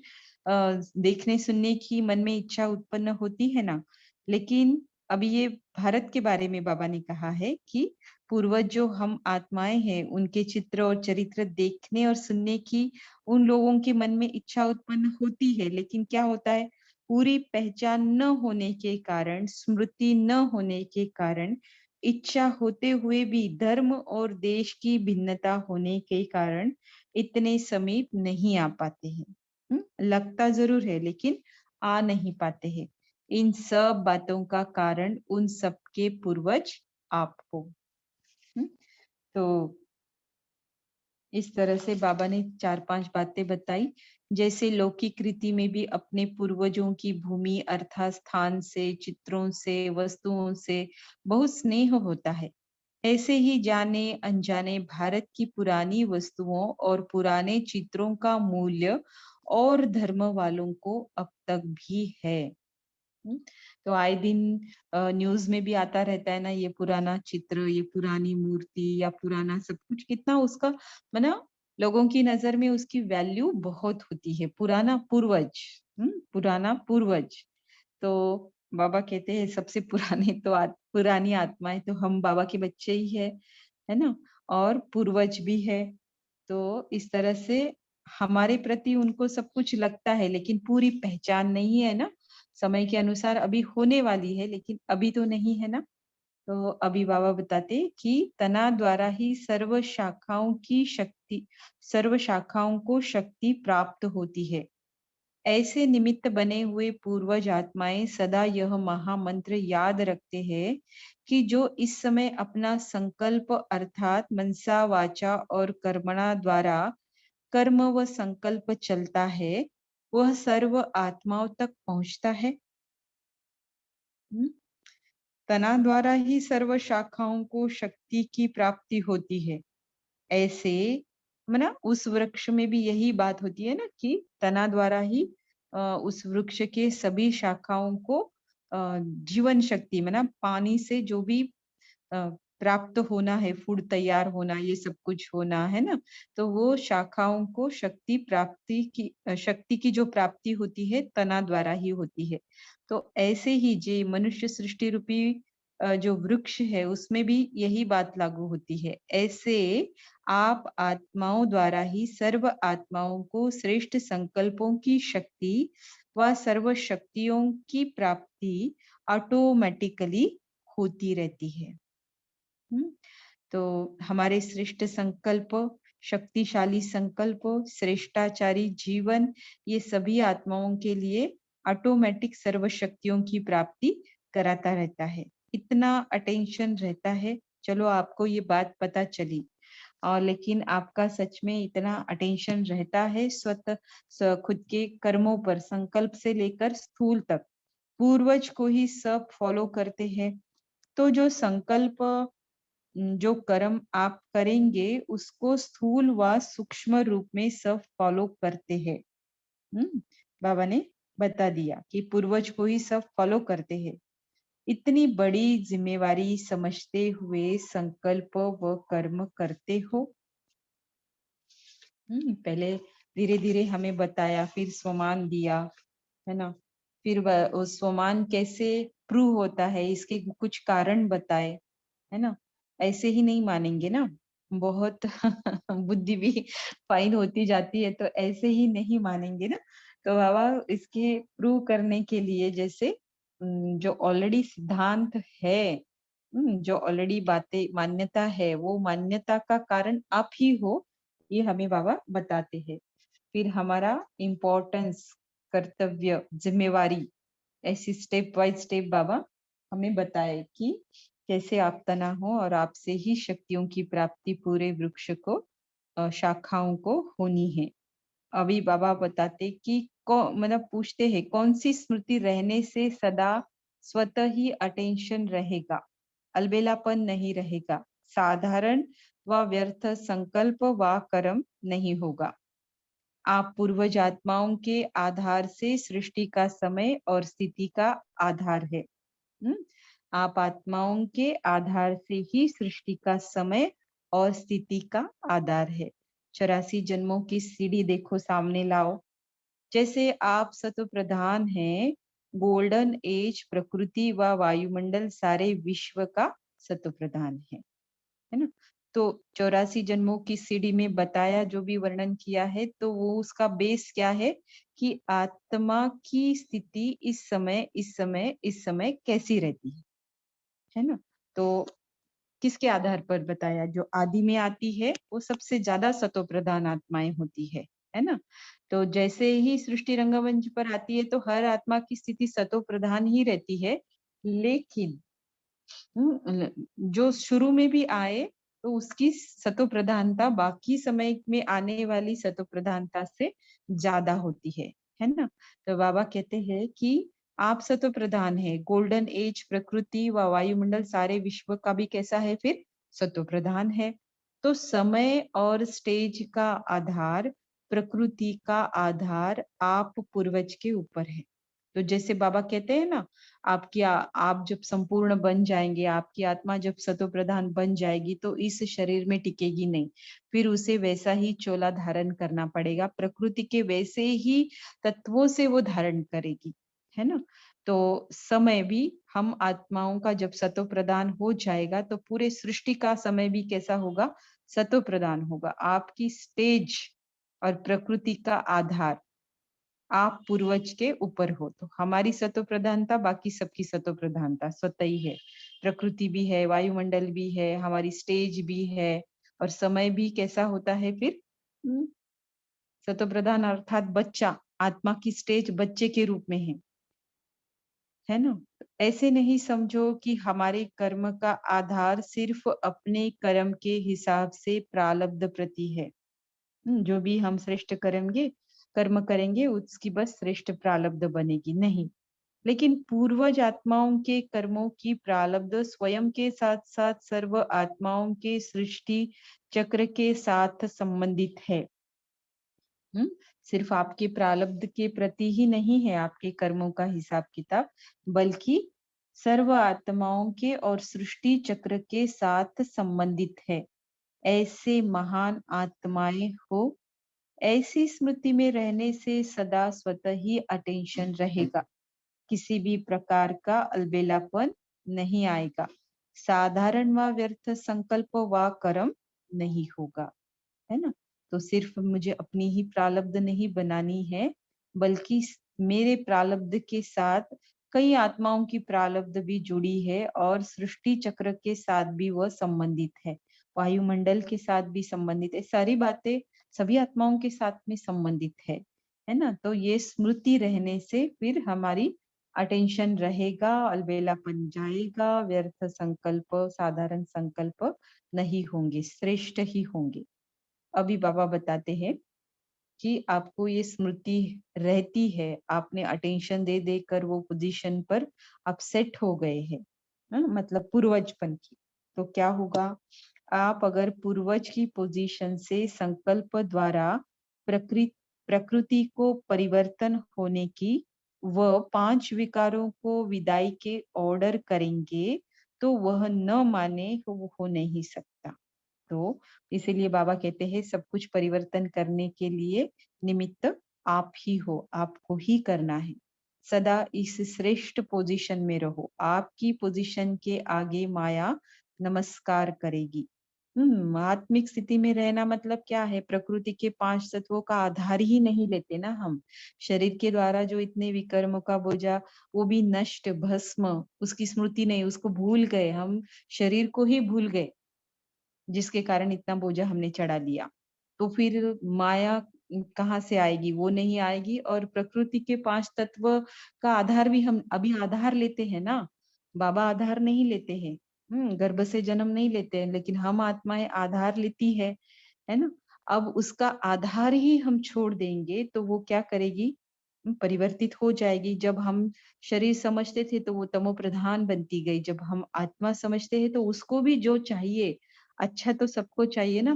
देखने सुनने की मन में इच्छा उत्पन्न होती है ना। लेकिन अभी ये भारत के बारे में बाबा ने कहा है कि पूर्वज जो हम आत्माएं हैं, उनके चित्र और चरित्र देखने और सुनने की उन लोगों के मन में इच्छा उत्पन्न होती है, लेकिन क्या होता है, पूरी पहचान न होने के कारण, स्मृति न होने के कारण, इच्छा होते हुए भी धर्म और देश की भिन्नता होने के कारण इतने समीप नहीं आ पाते हैं। लगता जरूर है लेकिन आ नहीं पाते हैं। इन सब बातों का कारण उन सबके पूर्वज आप हो। हम्म, तो इस तरह से बाबा ने चार पांच बातें बताई। जैसे लौकिक रीति में भी अपने पूर्वजों की भूमि अर्थात स्थान से, चित्रों से, वस्तुओं से बहुत स्नेह होता है, ऐसे ही जाने अनजाने भारत की पुरानी वस्तुओं और पुराने चित्रों का मूल्य और धर्म वालों को अब तक भी है। हुँ, तो आए दिन न्यूज़ में भी आता रहता है ना, ये पुराना चित्र, ये पुरानी मूर्ति या पुराना सब कुछ, कितना उसका मतलब लोगों की नज़र में उसकी वैल्यू बहुत होती है। पुराना पूर्वज, पुराना पूर्वज। तो बाबा कहते हैं सबसे पुराने तो पुरानी आत्माएँ तो हम बाबा के बच्चे ही है ना? और पूर्वज भी है। तो इस तरह से हमारे प्रति उनको सब कुछ लगता है, लेकिन पूरी पहचान नहीं है ना? समय के अनुसार अभी होने वाली है, लेकिन अभी तो नहीं है ना? तो अभी बाबा बताते हैं कि तना द्वारा ही सर्व शाखाओं को शक्ति प्राप्त होती है। ऐसे निमित्त बने हुए पूर्वज आत्माएं सदा यह महामंत्र याद रखते हैं कि जो इस समय अपना संकल्प अर्थात मनसा वाचा और कर्मणा द्वारा कर्म व संकल्प चलता है, वह सर्व आत्माओं तक पहुंचता है। हम्म, तना द्वारा ही सर्व शाखाओं को शक्ति की प्राप्ति होती है। ऐसे उस वृक्ष में भी यही बात होती है ना कि तना द्वारा ही उस वृक्ष के सभी शाखाओं को जीवन शक्ति पानी से जो भी अ, प्राप्त होना है, फूड तैयार होना, ये सब कुछ होना है ना, तो वो शाखाओं को शक्ति की जो प्राप्ति होती है तना द्वारा ही होती है। तो ऐसे ही जे मनुष्य सृष्टि रूपी जो वृक्ष है उसमें भी यही बात लागू होती है। ऐसे आप आत्माओं द्वारा ही सर्व आत्माओं को श्रेष्ठ संकल्पों की शक्ति व सर्व शक्तियों की प्राप्ति ऑटोमेटिकली होती रहती है। हुँ? तो हमारे श्रेष्ठ संकल्प, शक्तिशाली संकल्प, श्रेष्ठाचारी जीवन, ये सभी आत्माओं के लिए ऑटोमेटिक सर्व शक्तियों की प्राप्ति कराता रहता है। इतना अटेंशन रहता है, चलो आपको ये बात पता चली। और लेकिन आपका सच में इतना अटेंशन रहता है खुद के कर्मों पर, संकल्प से लेकर स्थूल तक, पूर्वज को ही सब फॉलो करते हैं। तो जो संकल्प जो कर्म आप करेंगे उसको स्थूल व सूक्ष्म रूप में सब फॉलो करते हैं। बाबा ने बता दिया कि पूर्वज को ही सब फॉलो करते हैं। इतनी बड़ी जिम्मेवारी समझते हुए संकल्प व कर्म करते हो। पहले धीरे धीरे हमें बताया, फिर स्वमान दिया, है ना? फिर वो स्वमान कैसे प्रूव होता है, इसके कुछ कारण बताए, है ना? ऐसे ही नहीं मानेंगे ना, बहुत बुद्धि भी फाइन होती जाती है, तो ऐसे ही नहीं मानेंगे ना। तो बाबा इसके प्रूव करने के लिए जैसे जो ऑलरेडी सिद्धांत है, जो ऑलरेडी बातें मान्यता है, वो मान्यता का कारण आप ही हो, ये हमें बाबा बताते हैं। फिर हमारा इम्पोर्टेंस, कर्तव्य, जिम्मेवारी, ऐसी स्टेप बाय स्टेप बाबा हमें बताए कि कैसे आप तना हो और आपसे ही शक्तियों की प्राप्ति पूरे वृक्ष को शाखाओं को होनी है। अभी बाबा बताते कि पूछते हैं कौन सी स्मृति रहने से सदा स्वतः ही अटेंशन रहेगा, अलबेलापन नहीं रहेगा, साधारण व व्यर्थ संकल्प व कर्म नहीं होगा। आप पूर्वज आत्माओं के आधार से सृष्टि का समय और स्थिति का आधार है। हम्म? आप आत्माओं के आधार से ही सृष्टि का समय और स्थिति का आधार है। 84 जन्मों की सीढ़ी देखो, सामने लाओ। जैसे आप सत्व प्रधान हैं, गोल्डन एज प्रकृति व वायुमंडल सारे विश्व का सत्व प्रधान है ना? तो 84 जन्मों की सीढ़ी में बताया जो भी वर्णन किया है, तो वो उसका बेस क्या है कि आत्मा की स्थिति इस समय कैसी रहती है ना? तो किसके आधार पर बताया? जो आदि में आती है वो सबसे ज्यादा सतो प्रधान आत्माएं होती है ना? तो जैसे ही सृष्टि रंगमंच पर आती है तो हर आत्मा की स्थिति सतो प्रधान ही रहती है, लेकिन जो शुरू में भी आए तो उसकी सतो प्रधानता बाकी समय में आने वाली सतो प्रधानता से ज्यादा होती है ना? तो बाबा कहते हैं कि आप सतो प्रधान है, गोल्डन एज प्रकृति व वायुमंडल सारे विश्व का भी कैसा है फिर? सतो प्रधान है। तो समय और स्टेज का आधार, प्रकृति का आधार आप पूर्वज के ऊपर है। तो जैसे बाबा कहते हैं ना, आप जब संपूर्ण बन जाएंगे, आपकी आत्मा जब सतो प्रधान बन जाएगी तो इस शरीर में टिकेगी नहीं। फिर उसे वैसा ही चोला धारण करना पड़ेगा, प्रकृति के वैसे ही तत्वों से वो धारण करेगी, है ना। तो समय भी, हम आत्माओं का जब सतो प्रदान हो जाएगा तो पूरे सृष्टि का समय भी कैसा होगा, सतो प्रदान होगा। आपकी स्टेज और प्रकृति का आधार आप पूर्वज के ऊपर हो, तो हमारी सतो प्रधानता बाकी सबकी सतो प्रधानता स्वतः ही है। प्रकृति भी है, वायुमंडल भी है, हमारी स्टेज भी है, और समय भी कैसा होता है फिर, सतो प्रधान अर्थात बच्चा, आत्मा की स्टेज बच्चे के रूप में है ना। ऐसे नहीं समझो कि हमारे कर्म का आधार सिर्फ अपने कर्म के हिसाब से प्रारब्ध प्रति है। जो भी हम श्रेष्ठ करेंगे, कर्म करेंगे, उसकी बस श्रेष्ठ प्रारब्ध बनेगी, नहीं। लेकिन पूर्वज आत्माओं के कर्मों की प्रारब्ध स्वयं के साथ साथ सर्व आत्माओं के सृष्टि चक्र के साथ संबंधित है। हम्म सिर्फ आपके प्रारब्ध के प्रति ही नहीं है आपके कर्मों का हिसाब किताब, बल्कि सर्व आत्माओं के और सृष्टि चक्र के साथ संबंधित है। ऐसे महान आत्माएं हो, ऐसी स्मृति में रहने से सदा स्वतः ही अटेंशन रहेगा, किसी भी प्रकार का अलबेलापन नहीं आएगा, साधारण व व्यर्थ संकल्प व कर्म नहीं होगा, है ना। तो सिर्फ मुझे अपनी ही प्रारब्ध नहीं बनानी है, बल्कि मेरे प्रारब्ध के साथ कई आत्माओं की प्रारब्ध भी जुड़ी है, और सृष्टि चक्र के साथ भी वह संबंधित है, वायुमंडल के साथ भी संबंधित है, सारी बातें सभी आत्माओं के साथ में संबंधित है ना। तो ये स्मृति रहने से फिर हमारी अटेंशन रहेगा, अलबेलापन जाएगा, व्यर्थ संकल्प, साधारण संकल्प नहीं होंगे, श्रेष्ठ ही होंगे। अभी बाबा बताते हैं कि आपको ये स्मृति रहती है, आपने अटेंशन दे देकर वो पोजीशन पर आप सेट हो गए हैं, मतलब पूर्वजपन की। तो क्या होगा, आप अगर पूर्वज की पोजीशन से संकल्प द्वारा प्रकृति प्रकृति को परिवर्तन होने की व 5 विकारों को विदाई के ऑर्डर करेंगे, तो वह न माने वो हो नहीं सकता। तो इसीलिए बाबा कहते हैं सब कुछ परिवर्तन करने के लिए निमित्त आप ही हो, आपको ही करना है। सदा इस श्रेष्ठ पोजीशन में रहो, आपकी पोजीशन के आगे माया नमस्कार करेगी। आत्मिक स्थिति में रहना मतलब क्या है, प्रकृति के 5 तत्वों का आधार ही नहीं लेते ना हम। शरीर के द्वारा जो इतने विकर्मों का बोझा, वो भी नष्ट भस्म, उसकी स्मृति नहीं, उसको भूल गए हम, शरीर को ही भूल गए, जिसके कारण इतना बोझा हमने चढ़ा लिया। तो फिर माया कहाँ से आएगी, वो नहीं आएगी। और प्रकृति के 5 तत्व का आधार भी हम अभी आधार लेते हैं ना, बाबा आधार नहीं लेते हैं। गर्भ से जन्म नहीं लेते हैं, लेकिन हम आत्माएं आधार लेती है ना। अब उसका आधार ही हम छोड़ देंगे तो वो क्या करेगी, परिवर्तित हो जाएगी। जब हम शरीर समझते थे तो वो तमो प्रधान बनती गई, जब हम आत्मा समझते हैं तो उसको भी जो चाहिए, अच्छा तो सबको चाहिए ना,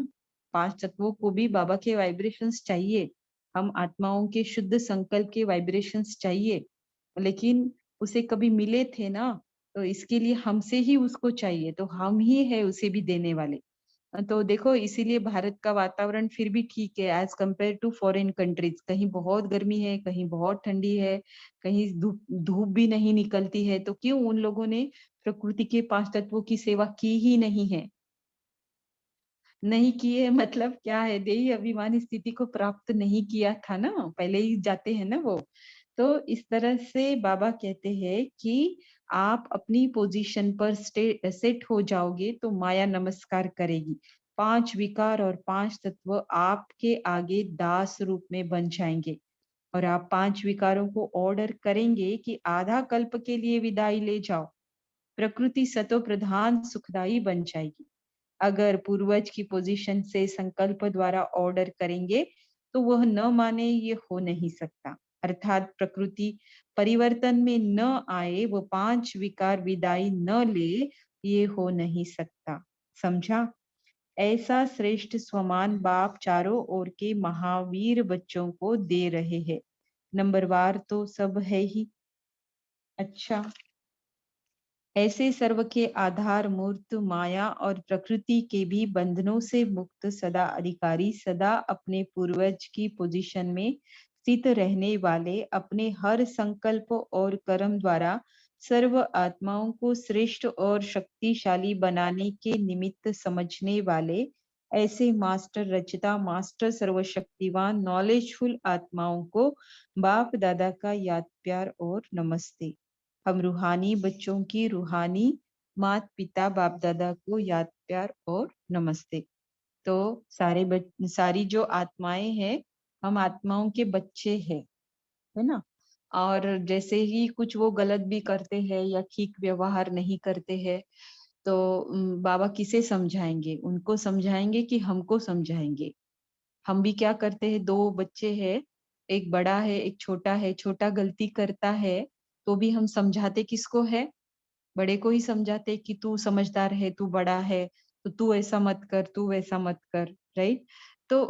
5 तत्वों को भी बाबा के वाइब्रेशंस चाहिए, हम आत्माओं के शुद्ध संकल्प के वाइब्रेशंस चाहिए, लेकिन उसे कभी मिले थे ना, तो इसके लिए हमसे ही उसको चाहिए, तो हम ही है उसे भी देने वाले। तो देखो इसीलिए भारत का वातावरण फिर भी ठीक है as compare to foreign countries. कहीं बहुत गर्मी है, कहीं बहुत ठंडी है, कहीं धूप धूप भी नहीं निकलती है, तो क्यों उन लोगों ने प्रकृति के 5 तत्वों की सेवा की ही नहीं है, नहीं किए, मतलब क्या है, देही अभिमानी स्थिति को प्राप्त नहीं किया था ना, पहले ही जाते हैं ना वो। तो इस तरह से बाबा कहते हैं कि आप अपनी पोजीशन पर सेट हो जाओगे तो माया नमस्कार करेगी, 5 विकार और 5 तत्व आपके आगे दास रूप में बन जाएंगे, और आप 5 विकारों को ऑर्डर करेंगे कि आधा कल्प के लिए विदाई ले जाओ, प्रकृति सतो प्रधान सुखदाई बन जाएगी। अगर पूर्वज की पोजीशन से संकल्प द्वारा ऑर्डर करेंगे तो वह न माने, ये हो नहीं सकता। अर्थात प्रकृति परिवर्तन में न आए, वो 5 विकार विदाई न ले, ये हो नहीं सकता। समझा। ऐसा श्रेष्ठ स्वमान बाप चारों ओर के महावीर बच्चों को दे रहे हैं। नंबरवार तो सब है ही, अच्छा। ऐसे सर्व के आधार मूर्त माया और प्रकृति के भी बंधनों से मुक्त सदा अधिकारी, सदा अपने पूर्वज की पोजीशन में स्थित रहने वाले, अपने हर संकल्प और कर्म द्वारा सर्व आत्माओं को श्रेष्ठ और शक्तिशाली बनाने के निमित्त समझने वाले, ऐसे मास्टर रचिता, मास्टर सर्वशक्तिवान नॉलेजफुल आत्माओं को बाप दादा का याद प्यार और नमस्ते। हम रूहानी बच्चों की रूहानी मात पिता बाप दादा को याद प्यार और नमस्ते। तो सारी जो आत्माएं हैं, हम आत्माओं के बच्चे हैं, है ना। और जैसे ही कुछ वो गलत भी करते हैं या ठीक व्यवहार नहीं करते हैं, तो बाबा किसे समझाएंगे? उनको समझाएंगे कि हमको समझाएंगे? हम भी क्या करते हैं, दो बच्चे हैं, एक बड़ा है एक छोटा है, छोटा गलती करता है तो भी हम समझाते किसको है? बड़े को ही समझाते कि तू समझदार है, तू बड़ा है, तो तू ऐसा मत कर, तू वैसा मत कर, राइट? तो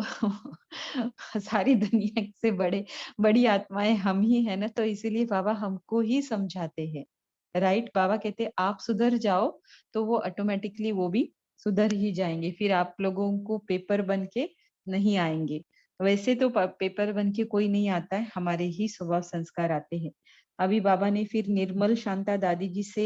सारी दुनिया से बड़ी आत्माएं हम ही है ना, तो इसीलिए बाबा हमको ही समझाते हैं, राइट? बाबा कहते हैं आप सुधर जाओ, तो वो ऑटोमेटिकली वो भी सुधर ही जाएंगे, फिर आप लोगों को पेपर बन के नहीं आएंगे। वैसे तो पेपर बन के कोई नहीं आता है, हमारे ही स्वभाव संस्कार आते हैं। अभी बाबा ने फिर निर्मल शांता दादी जी से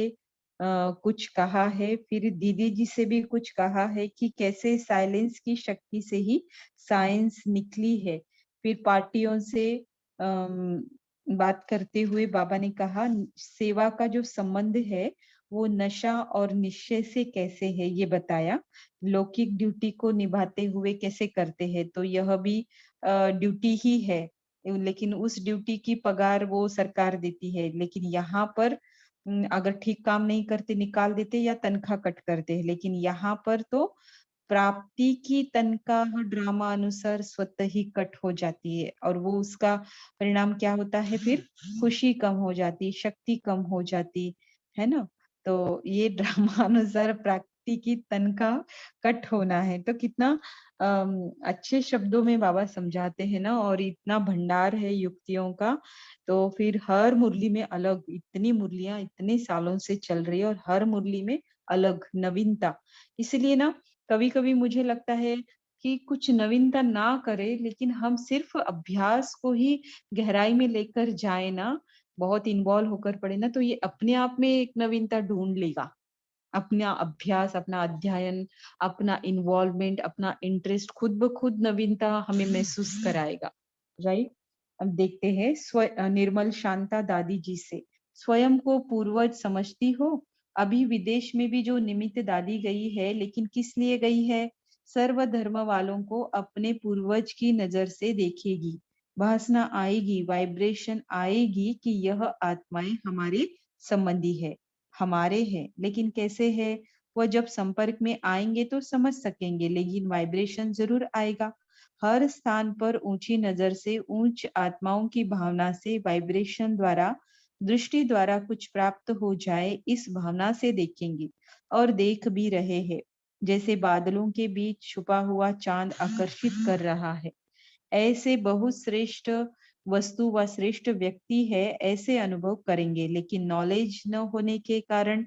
कुछ कहा है, फिर दीदी जी से भी कुछ कहा है कि कैसे साइलेंस की शक्ति से ही साइंस निकली है। फिर पार्टियों से बात करते हुए बाबा ने कहा सेवा का जो संबंध है वो नशा और निश्चय से कैसे है ये बताया। लौकिक ड्यूटी को निभाते हुए कैसे करते हैं, तो यह भी ड्यूटी ही है, लेकिन उस ड्यूटी की पगार वो सरकार देती है, लेकिन यहाँ पर अगर ठीक काम नहीं करते निकाल देते या तनख्वाह कट करते हैं, लेकिन यहाँ पर तो प्राप्ति की तनख्वाह ड्रामा अनुसार स्वतः ही कट हो जाती है, और वो उसका परिणाम क्या होता है फिर? खुशी कम हो जाती, शक्ति कम हो जाती, है ना। तो ये ड्रामा अनुसार प्राप्ति की तनख्वाह कट होना है, तो कितना अच्छे शब्दों में बाबा समझाते हैं ना, और इतना भंडार है युक्तियों का। तो फिर हर मुरली में अलग, इतनी मुरलियां इतने सालों से चल रही है और हर मुरली में अलग नवीनता। इसलिए ना कभी कभी मुझे लगता है कि कुछ नवीनता ना करे, लेकिन हम सिर्फ अभ्यास को ही गहराई में लेकर जाए ना, बहुत इन्वॉल्व होकर पढ़े ना, तो ये अपने आप में एक नवीनता ढूंढ लेगा। अपना अभ्यास, अपना अध्ययन, अपना इन्वॉल्वमेंट, अपना इंटरेस्ट खुद ब खुद नवीनता हमें महसूस कराएगा, राइट। अब देखते हैं निर्मल शांता दादी जी से। स्वयं को पूर्वज समझती हो? अभी विदेश में भी जो निमित्त दादी गई है, लेकिन किस लिए गई है? सर्व धर्म वालों को अपने पूर्वज की नजर से देखेगी, वासना आएगी, वाइब्रेशन आएगी कि यह आत्माएं हमारे संबंधी है, हमारे हैं, लेकिन कैसे है? वह जब संपर्क में आएंगे तो समझ सकेंगे, लेकिन वाइब्रेशन जरूर आएगा। हर स्थान पर ऊंची नजर से, उच्च आत्माओं की भावना से, वाइब्रेशन द्वारा, दृष्टि द्वारा कुछ प्राप्त हो जाए, इस भावना से देखेंगे और देख भी रहे हैं, जैसे बादलों के बीच छुपा हुआ चांद आकर्षित कर रहा है। ऐसे बहुत श्रेष्ठ वस्तु व श्रेष्ठ व्यक्ति है, ऐसे अनुभव करेंगे, लेकिन नॉलेज न होने के कारण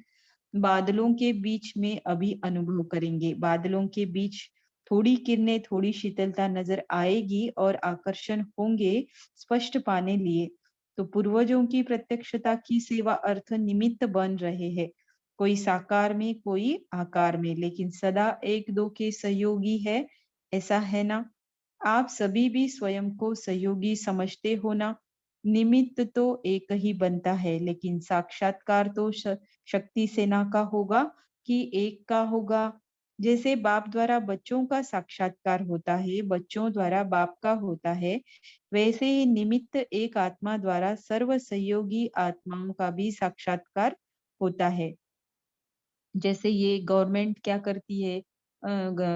बादलों के बीच में अभी अनुभव करेंगे। बादलों के बीच थोड़ी किरणें, थोड़ी शीतलता नजर आएगी और आकर्षण होंगे स्पष्ट पाने लिए। तो पूर्वजों की प्रत्यक्षता की सेवा अर्थ निमित्त बन रहे हैं, कोई साकार में कोई आकार में, लेकिन सदा एक दो के सहयोगी है, ऐसा है ना। आप सभी भी स्वयं को सहयोगी समझते हो ना। निमित्त तो एक ही बनता है, लेकिन साक्षात्कार तो शक्ति सेना का होगा कि एक का होगा। जैसे बाप द्वारा बच्चों का साक्षात्कार होता है, बच्चों द्वारा बाप का होता है, वैसे ही निमित्त एक आत्मा द्वारा सर्व सहयोगी आत्माओं का भी साक्षात्कार होता है। जैसे ये गवर्नमेंट क्या करती है,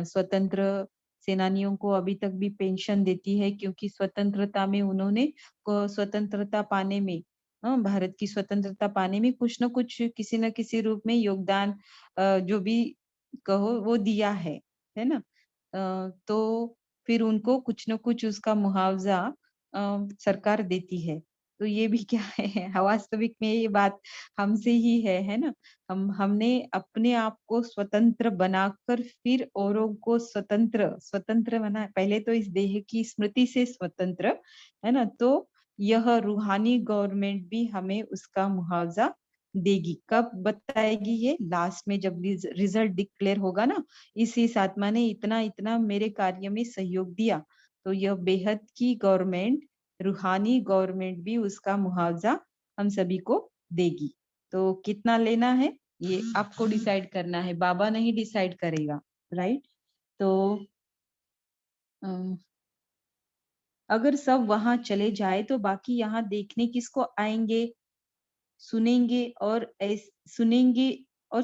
स्वतंत्र सेनानियों को अभी तक भी पेंशन देती है, क्योंकि स्वतंत्रता में उन्होंने स्वतंत्रता पाने में, भारत की स्वतंत्रता पाने में कुछ न कुछ किसी न किसी रूप में योगदान, जो भी कहो वो दिया है ना। तो फिर उनको कुछ न कुछ उसका मुआवजा सरकार देती है। तो ये भी क्या है वास्तविक में ये बात हमसे ही है ना? हमने अपने आप को स्वतंत्र बनाकर फिर औरों को स्वतंत्र स्वतंत्र बना, पहले तो इस देह की स्मृति से स्वतंत्र, है ना? तो यह रूहानी गवर्नमेंट भी हमें उसका मुआवजा देगी। कब बताएगी ये? लास्ट में जब रिजल्ट डिक्लेयर होगा ना, इस आत्मा ने इतना इतना मेरे कार्य में सहयोग दिया, तो यह बेहद की गवर्नमेंट, रूहानी गवर्नमेंट भी उसका मुआवजा हम सभी को देगी। तो कितना लेना है ये आपको डिसाइड करना है, बाबा नहीं डिसाइड करेगा, राइट? तो अ, अगर सब वहां चले जाए तो बाकी यहाँ देखने किसको आएंगे? सुनेंगे और सुनेंगे और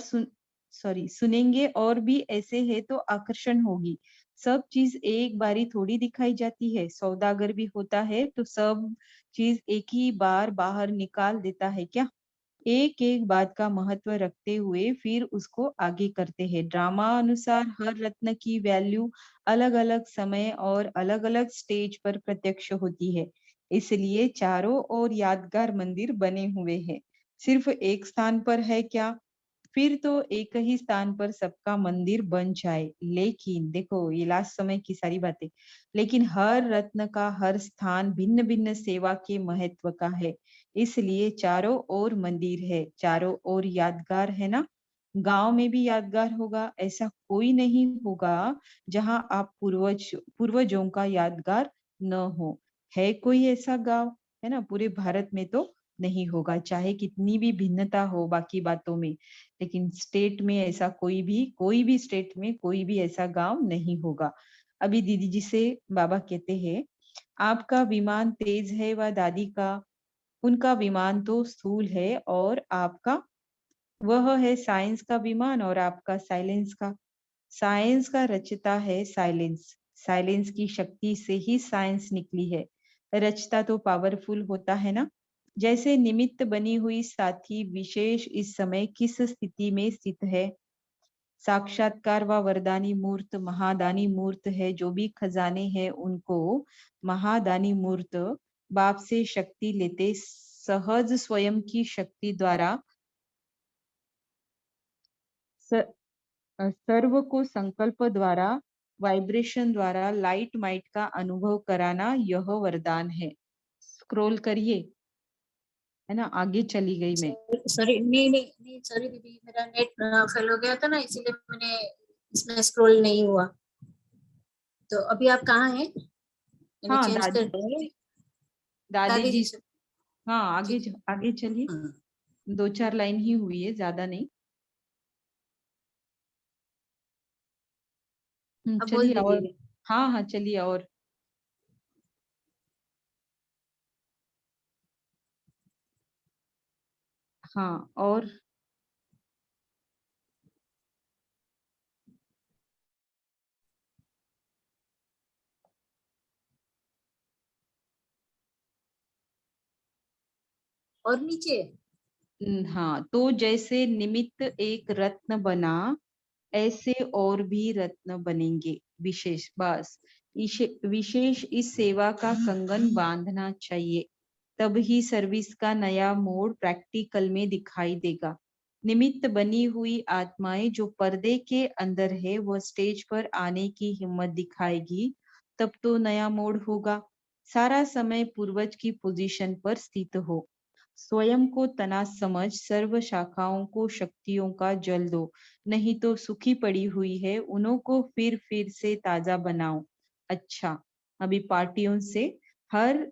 सुनेंगे और भी ऐसे है तो आकर्षण होगी। सब चीज एक बारी थोड़ी दिखाई जाती है। सौदागर भी होता है तो सब चीज एक ही बार बाहर निकाल देता है क्या? एक एक बात का महत्व रखते हुए फिर उसको आगे करते हैं। ड्रामा अनुसार हर रत्न की वैल्यू अलग अलग समय और अलग अलग स्टेज पर प्रत्यक्ष होती है। इसलिए चारों ओर यादगार मंदिर बने हुए हैं। सिर्फ एक स्थान पर है क्या? फिर तो एक ही स्थान पर सबका मंदिर बन जाए। लेकिन देखो ये लास्ट समय की सारी बातें, लेकिन हर रत्न का हर स्थान भिन्न भिन्न सेवा के महत्व का है। इसलिए चारों ओर मंदिर है, चारों ओर यादगार है ना? गांव में भी यादगार होगा, ऐसा कोई नहीं होगा जहां आप पूर्वजों का यादगार न हो। है कोई ऐसा गांव? है ना? पूरे भारत में तो नहीं होगा, चाहे कितनी भी भिन्नता हो बाकी बातों में, लेकिन स्टेट में ऐसा कोई भी स्टेट में कोई भी ऐसा गांव नहीं होगा। अभी दीदी जी से बाबा कहते हैं, आपका विमान तेज है व दादी का, उनका विमान तो स्थूल है, और आपका वह है साइंस का विमान और आपका साइलेंस का। साइंस का रचता है साइलेंस, साइलेंस की शक्ति से ही साइंस निकली है। रचता तो पावरफुल होता है ना? जैसे निमित्त बनी हुई साथी विशेष इस समय किस स्थिति में स्थित है? साक्षात्कार व वरदानी मूर्त महादानी मूर्त है। जो भी खजाने हैं उनको महादानी मूर्त बाप से शक्ति लेते सहज स्वयं की शक्ति द्वारा सर्व को संकल्प द्वारा वाइब्रेशन द्वारा लाइट माइट का अनुभव कराना यह वरदान है। स्क्रॉल करिए, है ना? आगे चली गई मैं। सॉरी, नहीं नहीं नहीं, सॉरी दीदी, मेरा नेट फेल हो गया था ना, इसीलिए मैंने इसमें स्क्रॉल नहीं हुआ। तो अभी आप कहाँ हैं? मैंने हाँ चेंज दादी, कर दिया। दादी दादी जी। जी से। हाँ ठीक है। आगे चलिए। हाँ, दो चार लाइन ही हुई है, ज्यादा नहीं। अब बोल चलिए और। दीजिए। हाँ हाँ चलिए और। हाँ और। और नीचे। हाँ, तो जैसे निमित्त एक रत्न बना, ऐसे और भी रत्न बनेंगे विशेष। बस विशेष इस सेवा का कंगन बांधना चाहिए, तब ही सर्विस का नया मोड़ प्रैक्टिकल में दिखाई देगा। निमित्त बनी हुई आत्माएं जो पर्दे के अंदर है, वो स्टेज पर आने की हिम्मत दिखाएगी, तब तो नया मोड़ होगा। सारा समय पूर्वज की पोजीशन पर स्थित हो, स्वयं को तना समझ सर्व शाखाओं को शक्तियों का जल दो, नहीं तो सूखी पड़ी हुई है उन्हों को फिर से ताजा बनाओ। अच्छा, अभी पार्टियों से हर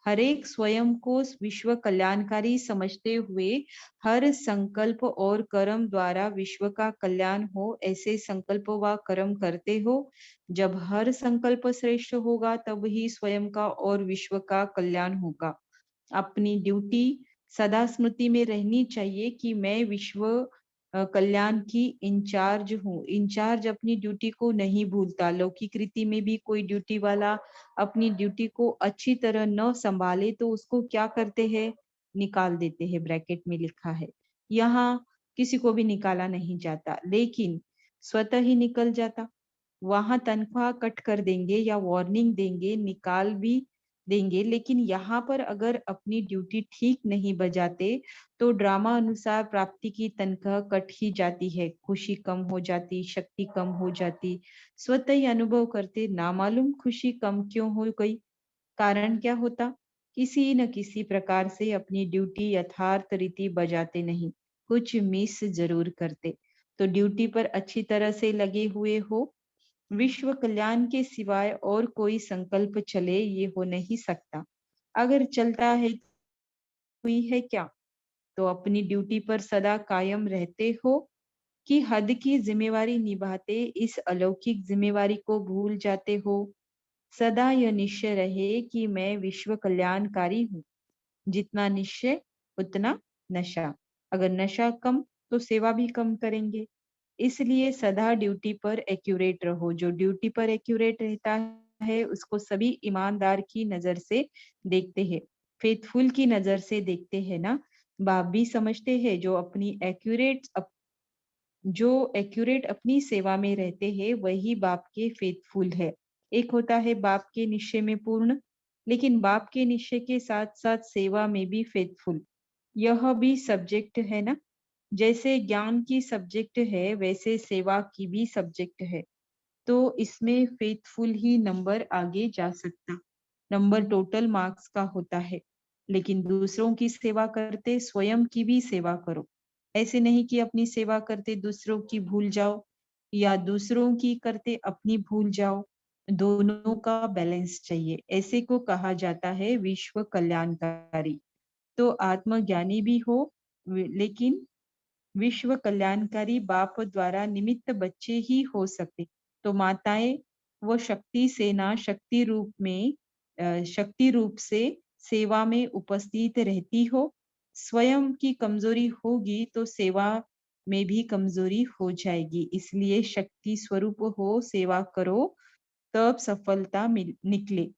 हर एक स्वयं को विश्व कल्याणकारी समझते हुए हर संकल्प और कर्म द्वारा विश्व का कल्याण हो, ऐसे संकल्प व कर्म करते हो। जब हर संकल्प श्रेष्ठ होगा तब ही स्वयं का और विश्व का कल्याण होगा। अपनी ड्यूटी सदा स्मृति में रहनी चाहिए कि मैं विश्व कल्याण की इंचार्ज हूँ। इंचार्ज अपनी ड्यूटी को नहीं भूलता। लौकिक रीति में भी कोई ड्यूटी वाला अपनी ड्यूटी को अच्छी तरह न संभाले तो उसको क्या करते हैं? निकाल देते हैं, ब्रैकेट में लिखा है। यहाँ किसी को भी निकाला नहीं जाता, लेकिन स्वतः ही निकल जाता। वहां तनख्वाह कट कर देंगे या वार्निंग देंगे, निकाल भी देंगे, लेकिन यहाँ पर अगर अपनी ड्यूटी ठीक नहीं बजाते तो ड्रामा अनुसार प्राप्ति की तनख्वाह कट ही जाती है, खुशी कम हो जाती, शक्ति कम हो जाती। स्वतः ही अनुभव करते, नामालूम खुशी कम क्यों हो गई, कारण क्या होता? किसी न किसी प्रकार से अपनी ड्यूटी यथार्थ रीति बजाते नहीं, कुछ मिस जरूर करते। तो ड्यूटी पर अच्छी तरह से लगे हुए हो, विश्व कल्याण के सिवाय और कोई संकल्प चले ये हो नहीं सकता। अगर चलता है हुई है क्या? तो अपनी ड्यूटी पर सदा कायम रहते हो कि हद की जिम्मेवारी निभाते इस अलौकिक जिम्मेवारी को भूल जाते हो? सदा यह निश्चय रहे कि मैं विश्व कल्याणकारी हूँ। जितना निश्चय उतना नशा। अगर नशा कम तो सेवा भी कम करेंगे। इसलिए सदा ड्यूटी पर एक्यूरेट रहो। जो ड्यूटी पर एक्यूरेट रहता है उसको सभी ईमानदार की नजर से देखते हैं, फेथफुल की नजर से देखते हैं ना। बाप भी समझते हैं जो एक्यूरेट अपनी सेवा में रहते हैं वही बाप के फेथफुल है। एक होता है बाप के निश्चय में पूर्ण, लेकिन बाप के निश्चय के साथ साथ सेवा में भी फेथफुल। यह भी सब्जेक्ट है ना। जैसे ज्ञान की सब्जेक्ट है वैसे सेवा की भी सब्जेक्ट है। तो इसमें फेथफुल ही नंबर आगे जा सकता, नंबर टोटल मार्क्स का होता है। लेकिन दूसरों की सेवा करते स्वयं की भी सेवा करो। ऐसे नहीं कि अपनी सेवा करते दूसरों की भूल जाओ, या दूसरों की करते अपनी भूल जाओ। दोनों का बैलेंस चाहिए, ऐसे को कहा जाता है विश्व कल्याणकारी। तो आत्मज्ञानी भी हो, लेकिन विश्व कल्याणकारी बाप द्वारा निमित्त बच्चे ही हो सकते। तो माताएं वो शक्ति से ना शक्ति रूप से सेवा में उपस्थित रहती हो। स्वयं की कमजोरी होगी तो सेवा में भी कमजोरी हो जाएगी। इसलिए शक्ति स्वरूप हो, सेवा करो, तब सफलता निकले।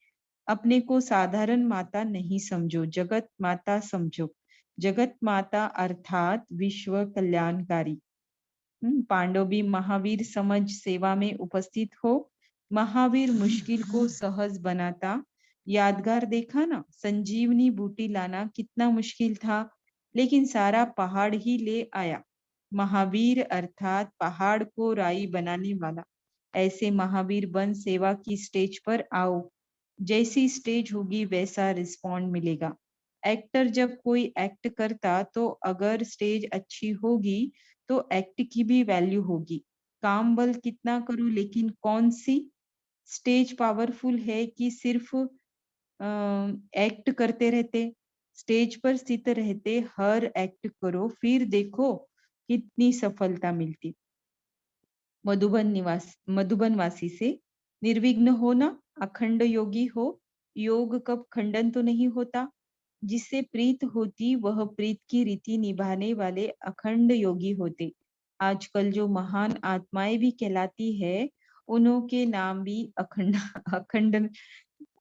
अपने को साधारण माता नहीं समझो, जगत माता समझो। जगत माता अर्थात विश्व कल्याणकारी। पांडव भी महावीर समझ सेवा में उपस्थित हो। महावीर मुश्किल को सहज बनाता। यादगार देखा ना, संजीवनी बूटी लाना कितना मुश्किल था, लेकिन सारा पहाड़ ही ले आया। महावीर अर्थात पहाड़ को राई बनाने वाला। ऐसे महावीर बन सेवा की स्टेज पर आओ। जैसी स्टेज होगी वैसा रिस्पॉन्ड मिलेगा। एक्टर जब कोई एक्ट करता तो अगर स्टेज अच्छी होगी तो एक्ट की भी वैल्यू होगी। काम बल कितना करो, लेकिन कौन सी स्टेज पावरफुल है कि सिर्फ एक्ट करते रहते। स्टेज पर स्थित रहते हर एक्ट करो, फिर देखो कितनी सफलता मिलती। मधुबन वासी से निर्विघ्न होना, अखंड योगी हो। योग कब खंडन तो नहीं होता। जिससे प्रीत होती वह प्रीत की रीति निभाने वाले अखंड योगी होते। आजकल जो महान आत्माएं भी कहलाती है, उन्हों के नाम भी अखंड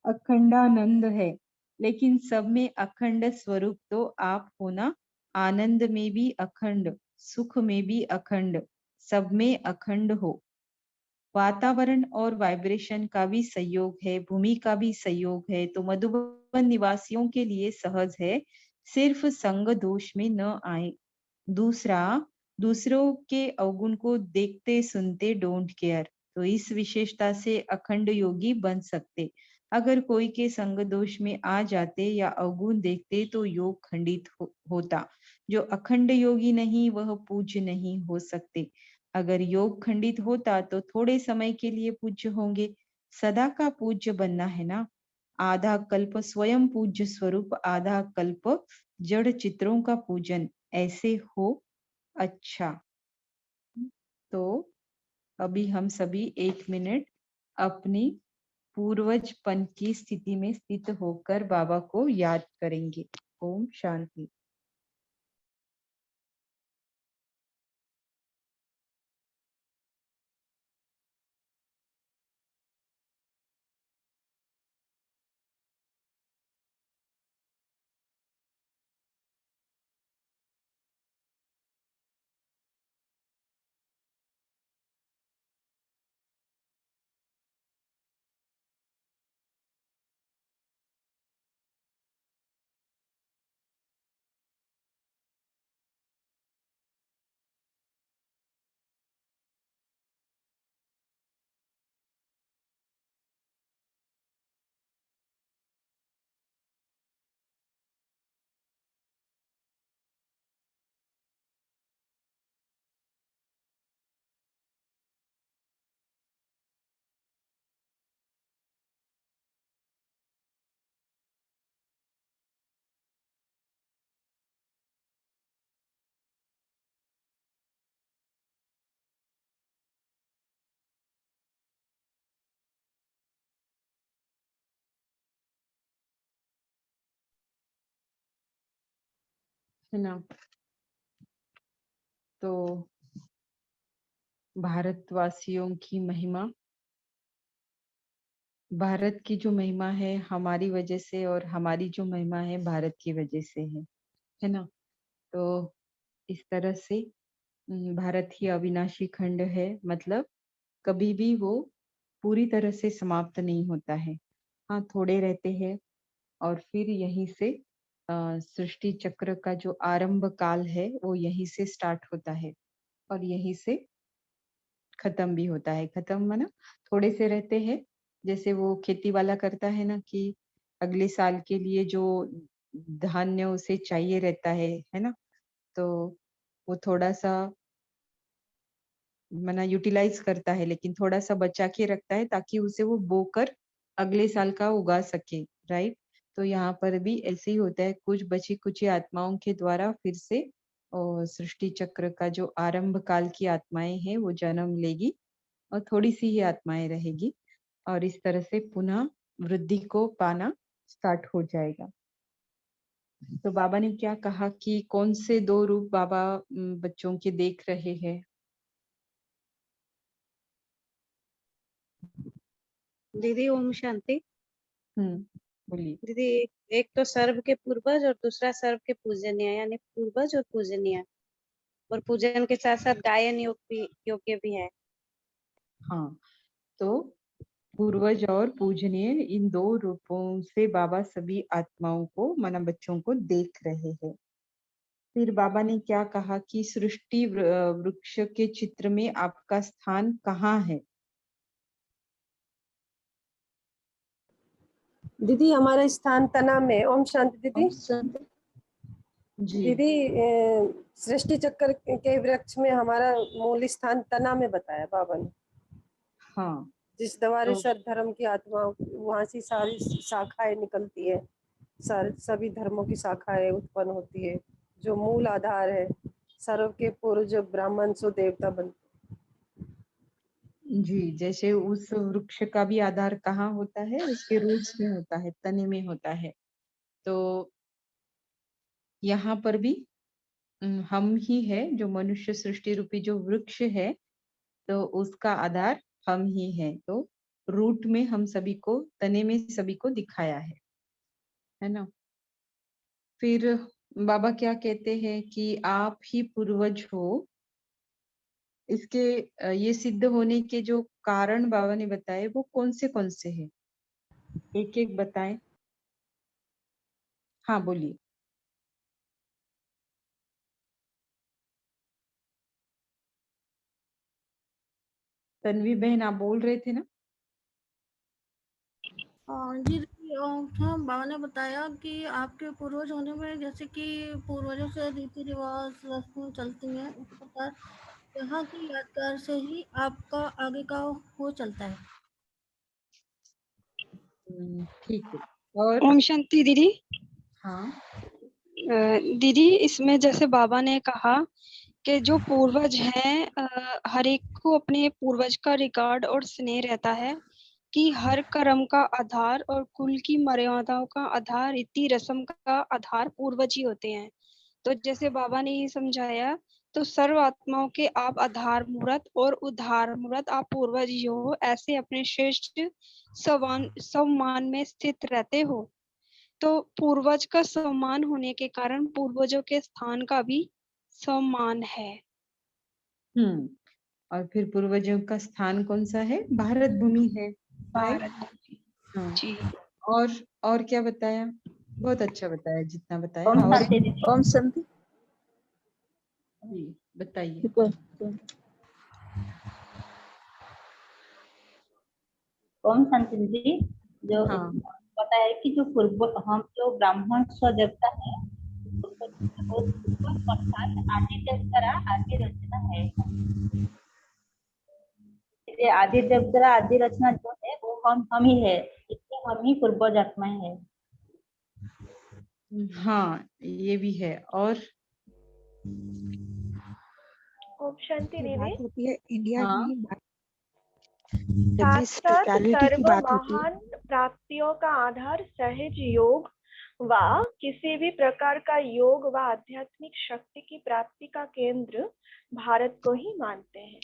अखंडानंद है। लेकिन सब में अखंड स्वरूप तो आप हो ना। आनंद में भी अखंड, सुख में भी अखंड, सब में अखंड हो। वातावरण और वाइब्रेशन का भी सहयोग है, भूमि का भी सहयोग है। तो मधुबन निवासियों के लिए सहज है, सिर्फ संग दोष में न आए। दूसरा, दूसरों के अवगुण को देखते सुनते डोंट केयर। तो इस विशेषता से अखंड योगी बन सकते। अगर कोई के संग दोष में आ जाते या अवगुण देखते तो योग खंडित होता। जो अखंड योगी नहीं वह पूज्य नहीं हो सकते। अगर योग खंडित होता तो थोड़े समय के लिए पूज्य होंगे। सदा का पूज्य बनना है ना। आधा कल्प स्वयं पूज्य स्वरूप, आधा कल्प जड़ चित्रों का पूजन, ऐसे हो। अच्छा, तो अभी हम सभी 1 मिनट अपनी पूर्वजपन की स्थिति में स्थित होकर बाबा को याद करेंगे। ओम शांति। है ना। तो भारतवासियों की महिमा, भारत की जो महिमा है हमारी वजह से, और हमारी जो महिमा है भारत की वजह से है ना। तो इस तरह से भारत ही अविनाशी खंड है, मतलब कभी भी वो पूरी तरह से समाप्त नहीं होता है। हाँ, थोड़े रहते हैं और फिर यहीं से सृष्टि चक्र का जो आरंभ काल है वो यहीं से स्टार्ट होता है और यहीं से खत्म भी होता है। खत्म माना थोड़े से रहते हैं, जैसे वो खेती वाला करता है ना कि अगले साल के लिए जो धान्य उसे चाहिए रहता है ना। तो वो थोड़ा सा माना यूटिलाइज करता है, लेकिन थोड़ा सा बचा के रखता है ताकि उसे वो बोकर अगले साल का उगा सके, राइट। तो यहाँ पर भी ऐसे ही होता है, कुछ बची कुची आत्माओं के द्वारा फिर से सृष्टि चक्र का जो आरंभ काल की आत्माएं हैं वो जन्म लेगी और थोड़ी सी ही आत्माएं रहेगी और इस तरह से पुनः वृद्धि को पाना स्टार्ट हो जाएगा। तो बाबा ने क्या कहा कि कौन से दो रूप बाबा बच्चों के देख रहे हैं। दीदी ओम शांति। बोलिए। दीदी एक तो सर्व के पूर्वज और दूसरा सर्व के पूजनीय, यानी पूर्वज और पूजनीय, और पूजन के साथ साथ गायन योग्य भी है। हाँ, तो पूर्वज और पूजनीय इन दो रूपों से बाबा सभी आत्माओं को माना बच्चों को देख रहे हैं। फिर बाबा ने क्या कहा कि सृष्टि वृक्ष के चित्र में आपका स्थान कहाँ है। दीदी हमारा स्थान तना में। ओम शांति दीदी। जी दीदी सृष्टि चक्र के वृक्ष में हमारा मूल स्थान तना में बताया बाबा ने। हाँ, जिस द्वारा तो सर धर्म की आत्मा वहां से सारी शाखाएं निकलती है, सभी धर्मों की शाखाएं उत्पन्न होती है। जो मूल आधार है, सर्व के पूर्व जो ब्राह्मण सो देवता बनते। जी, जैसे उस वृक्ष का भी आधार कहाँ होता है, उसके रूट्स में होता है, तने में होता है। तो यहाँ पर भी हम ही है जो मनुष्य सृष्टि रूपी जो वृक्ष है, तो उसका आधार हम ही है। तो रूट में हम सभी को, तने में सभी को दिखाया है ना। फिर बाबा क्या कहते हैं कि आप ही पूर्वज हो। इसके ये सिद्ध होने के जो कारण बाबा ने बताए वो कौन से हैं, एक एक बताएं। हाँ, बोलिए। तन्वी बहन, आप बोल रहे थे ना। जी हाँ, बाबा ने बताया कि आपके पूर्वज होने में जैसे कि पूर्वजों से रीति रिवाज रस्में चलती हैं, उस प्रकार यहाँ की यादगार से ही आपका आगे का वो चलता है। ठीक है। और ओम शांति दीदी। हाँ, दीदी इसमें जैसे बाबा ने कहा कि जो पूर्वज हैं, हर एक को अपने पूर्वज का रिकॉर्ड और स्नेह रहता है कि हर कर्म का आधार और कुल की मर्यादाओं का आधार, रीति रस्म का आधार पूर्वज ही होते हैं। तो जैसे बाबा ने ये समझाया, तो सर्व आत्माओं के आप आधार मूर्त और उद्धार मूर्त आप पूर्वज ही हो, ऐसे अपने श्रेष्ठ सम्मान में स्थित रहते हो। तो पूर्वज का सम्मान होने के कारण पूर्वजों के स्थान का भी सम्मान है। और फिर पूर्वजों का स्थान कौन सा है, भारत भूमि है, राइट। भारत हाँ, जी। और क्या बताया, बहुत अच्छा बताया जितना बताया। ओम और शांति दीदी। ओम शांति। जी, बताइए। ओम शांति दीदी। जो हाँ, पता है कि जो पूर्व हम जो ब्राह्मण स्वदेवता है, अर्थात आदि देवता आदि रचना है। इसलिए आदि देवता आदि रचना जो है वो हम ही है, इसलिए हम ही पूर्वज आत्माएं है। हाँ, ये भी है। और ओम शांति दीदी। बात होती है इंडिया हाँ, की, साथ साथ स्पिरिचुअलिटी की सर्व बात होती है। महान प्राप्तियों का आधार सहज योग व किसी भी प्रकार का योग व आध्यात्मिक शक्ति की प्राप्ति का केंद्र भारत को ही मानते हैं।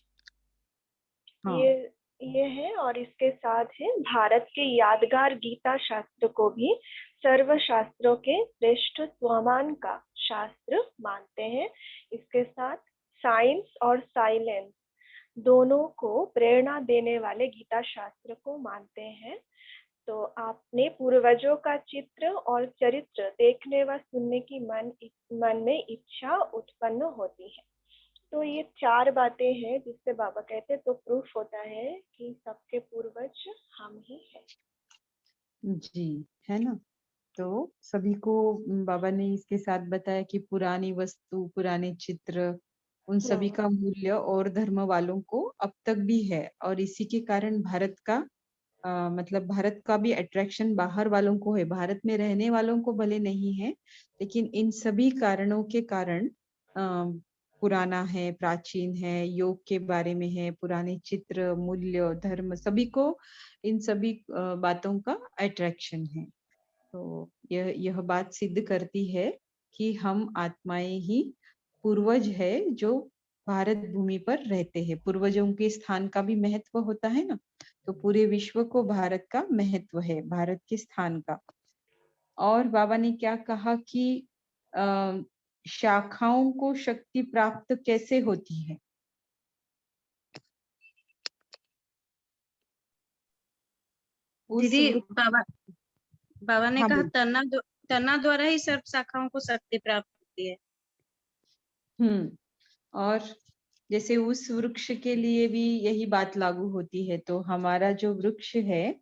हाँ ये है, और इसके साथ है भारत के यादगार गीता शास्त्र को भी सर्व शास्त्रों के श्रेष्ठ स्वमान का शास्त्र मानते हैं। इसके साथ साइंस और साइलेंस दोनों को प्रेरणा देने वाले गीता शास्त्र को मानते हैं। तो आपने पूर्वजों का चित्र और चरित्र देखने व सुनने की मन में इच्छा उत्पन्न होती है। तो ये 4 बातें हैं जिससे बाबा कहते हैं तो प्रूफ होता है कि सबके पूर्वज हम ही हैं। जी, है ना। तो सभी को बाबा ने इसके साथ बताया कि पुरानी वस्तु, पुराने चित्र, उन सभी का मूल्य और धर्म वालों को अब तक भी है, और इसी के कारण भारत का मतलब भारत का भी अट्रैक्शन बाहर वालों को है, भारत में रहने वालों को भले नहीं है, लेकिन इन सभी कारणों के कारण पुराना है, प्राचीन है, योग के बारे में है, पुराने चित्र, मूल्य, धर्म, सभी को इन सभी बातों का अट्रैक्शन है। तो यह बात सिद्ध करती है कि हम आत्माएं ही पूर्वज है जो भारत भूमि पर रहते हैं। पूर्वजों के स्थान का भी महत्व होता है ना, तो पूरे विश्व को भारत का महत्व है, भारत के स्थान का। और बाबा ने क्या कहा कि शाखाओं को शक्ति प्राप्त कैसे होती है? दीदी, बाबा ने हाँ कहा बोल। तना द्वारा ही सर्व शाखाओं को शक्ति प्राप्त होती है। और जैसे उस वृक्ष के लिए भी यही बात लागू होती है, तो हमारा जो वृक्ष है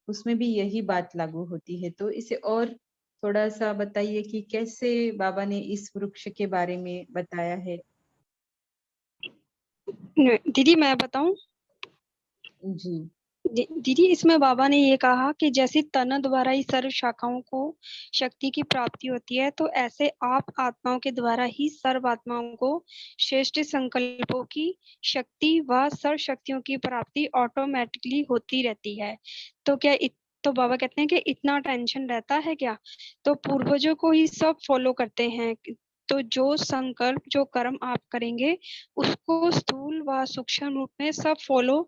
उसमें भी यही बात लागू होती है। तो इसे और थोड़ा सा बताइए कि कैसे बाबा ने इस वृक्ष के बारे में बताया है। दीदी मैं बताऊं? जी दीदी, इसमें बाबा ने ये कहा कि जैसे तन द्वारा ही सर्व शाखाओं को शक्ति की प्राप्ति होती है, तो ऐसे आप आत्माओं के द्वारा ही सर्व आत्माओं को श्रेष्ठ संकल्पों की शक्ति व सर्व शक्तियों की प्राप्ति ऑटोमेटिकली होती रहती है। तो तो बाबा कहते हैं कि इतना टेंशन रहता है क्या? तो पूर्वजों को ही सब फॉलो करते हैं। तो जो संकल्प, जो कर्म आप करेंगे, उसको स्थूल व सूक्ष्म रूप में सब फॉलो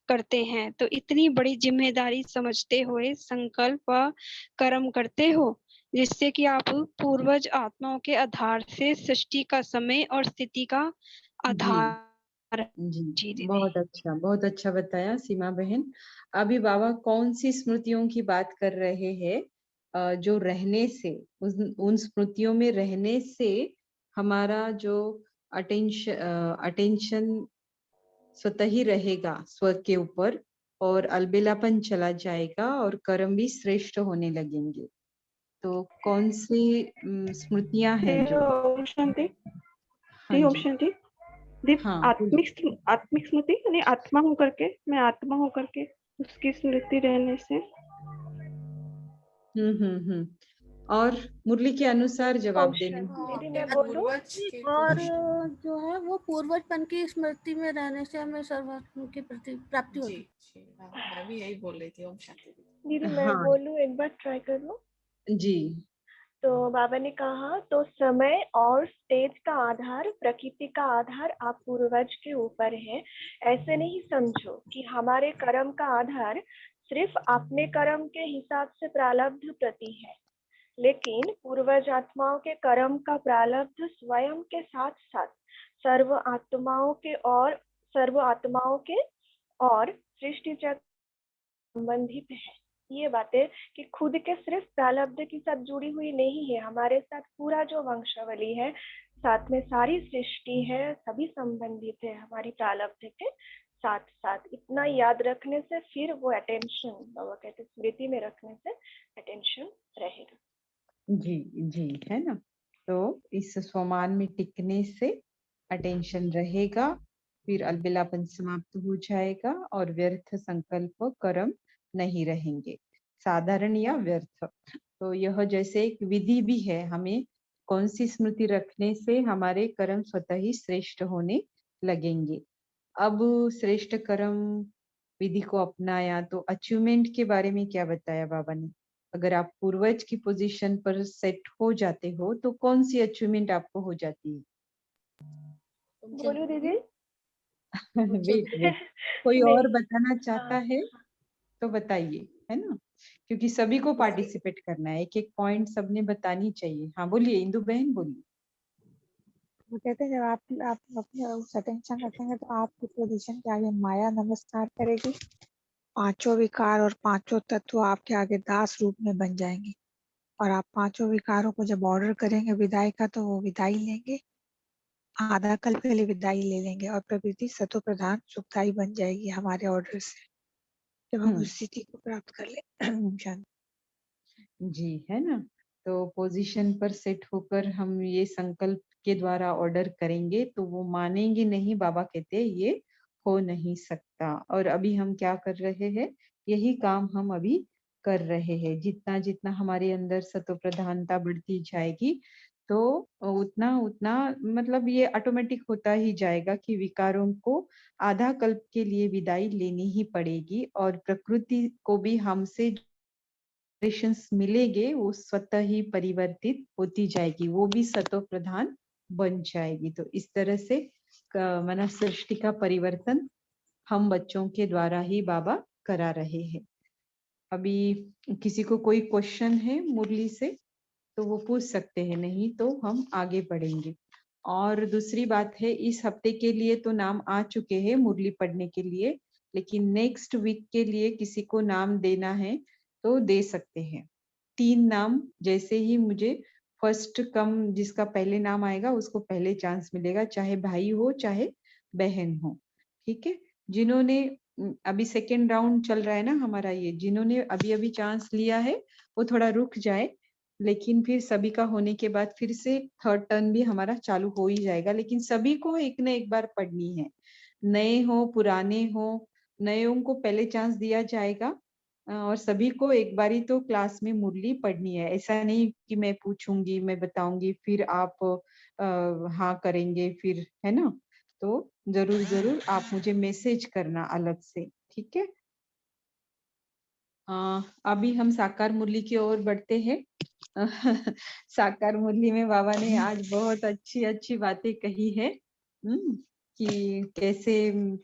करते हैं। तो इतनी बड़ी जिम्मेदारी समझते हुए संकल्प व कर्म करते हो, जिससे कि आप पूर्वज आत्माओं के आधार से सृष्टि का समय और स्थिति का आधार। जी जी दीदी। बहुत अच्छा बताया सीमा बहन। अभी बाबा कौन सी स्मृतियों की बात कर रहे हैं जो रहने से, उन स्मृतियों में रहने से हमारा जो अटेंशन स्वतः ही रहेगा स्व के ऊपर, और अलबेलापन चला जाएगा और कर्म भी श्रेष्ठ होने लगेंगे। तो कौन सी स्मृतियां हैं जो? शांति हाँ ओम जी। शांति दीप। हाँ आत्मिक स्मृति यानी आत्मा होकर के, मैं आत्मा होकर के उसकी स्मृति रहने से। और मुरली के अनुसार जवाब देने। दीदी मैं बोलूं? और जो है वो पूर्वजपन की स्मृति में रहने से हमें सर्वात्म की प्राप्ति होती है। मैं भी यही बोल रही थी। ओम शांति दीदी मैं बोलूं, एक बार ट्राई कर लो। जी। तो बाबा ने कहा तो समय और स्टेज का आधार, प्रकृति का आधार आप पूर्वज के ऊपर है। ऐसे नहीं समझो कि हमारे कर्म का आधार सिर्फ अपने कर्म के हिसाब से प्रारब्ध प्रति है, लेकिन पूर्वज आत्माओं के कर्म का प्रारब्ध स्वयं के साथ साथ सर्व आत्माओं के और सृष्टि चक्र संबंधित है। ये बातें कि खुद के सिर्फ प्रारब्ध के साथ जुड़ी हुई नहीं है, हमारे साथ पूरा जो वंशावली है, साथ में सारी सृष्टि है, सभी संबंधित है हमारी प्रारब्ध के साथ साथ। इतना याद रखने से फिर वो अटेंशन, बाबा कहते स्मृति में रखने से अटेंशन रहेगा। जी है ना। तो इस स्वमान में टिकने से अटेंशन रहेगा, फिर अलबेलापन समाप्त हो जाएगा और व्यर्थ संकल्प कर्म नहीं रहेंगे, साधारण या व्यर्थ। तो यह जैसे एक विधि भी है, हमें कौन सी स्मृति रखने से हमारे कर्म स्वतः ही श्रेष्ठ होने लगेंगे। अब श्रेष्ठ कर्म विधि को अपनाया तो अचीवमेंट के बारे में क्या बताया बाबा ने? अगर आप पूर्वज की पोजीशन पर सेट हो जाते हो तो कौन सी अचीवमेंट आपको हो जाती है? बोलूं दीदी? वेट, कोई और नहीं। बताना चाहता हाँ, है तो बताइए, है ना, क्योंकि सभी को पार्टिसिपेट करना है, एक एक पॉइंट सबने बतानी चाहिए। हाँ बोलिए इंदु बहन, बोलिए। वो कहते हैं जब आप अपने उस अटेंशन रखेंगे तो आपकी पोजीशन के आगे माया नमस्कार करेगी। पांचों विकार और पांचों तत्व आपके आगे दास रूप में बन जाएंगे और आप पांचों विकारों को जब ऑर्डर करेंगे विदाई का तो वो विदाई लेंगे, आधा कल्प के लिए विदाई ले लेंगे और प्रकृति सतो प्रधान सुखदाई बन जाएगी हमारे ऑर्डर से, जब हम उस स्थिति को प्राप्त कर ले। शांति। जी, है ना। तो पोजीशन पर सेट होकर हम ये संकल्प के द्वारा ऑर्डर करेंगे तो वो मानेंगे नहीं, बाबा कहते ये हो नहीं सकता। और अभी हम क्या कर रहे हैं, यही काम हम अभी कर रहे हैं। जितना जितना हमारे अंदर सतो प्रधानता बढ़ती जाएगी तो उतना उतना मतलब ये ऑटोमेटिक होता ही जाएगा कि विकारों को आधा कल्प के लिए विदाई लेनी ही पड़ेगी और प्रकृति को भी हमसे वाइब्रेशंस मिलेंगे, वो स्वतः ही परिवर्तित होती जाएगी, वो भी सतो प्रधान बन जाएगी। तो इस तरह से माना सृष्टि का परिवर्तन हम बच्चों के द्वारा ही बाबा करा रहे हैं। अभी किसी को कोई क्वेश्चन है मुरली से तो वो पूछ सकते हैं, नहीं तो हम आगे बढ़ेंगे। और दूसरी बात है, इस हफ्ते के लिए तो नाम आ चुके हैं मुरली पढ़ने के लिए, लेकिन नेक्स्ट वीक के लिए किसी को नाम देना है तो दे सकते हैं। 3 नाम, जैसे ही मुझे फर्स्ट कम जिसका पहले नाम आएगा उसको पहले चांस मिलेगा, चाहे भाई हो चाहे बहन हो, ठीक है। जिन्होंने अभी सेकेंड राउंड चल रहा है ना हमारा, ये जिन्होंने अभी अभी चांस लिया है वो थोड़ा रुक जाए, लेकिन फिर सभी का होने के बाद फिर से थर्ड टर्न भी हमारा चालू हो ही जाएगा। लेकिन सभी को एक न एक बार पढ़नी है, नए हो पुराने हो, नयों को पहले चांस दिया जाएगा और सभी को एक बारी तो क्लास में मुरली पढ़नी है। ऐसा नहीं कि मैं पूछूंगी, मैं बताऊंगी, फिर आप हाँ करेंगे फिर, है ना। तो जरूर जरूर आप मुझे मैसेज करना अलग से, ठीक है। अभी हम साकार मुरली की ओर बढ़ते हैं। साकार मुरली में बाबा ने आज बहुत अच्छी अच्छी बातें कही है, कि कैसे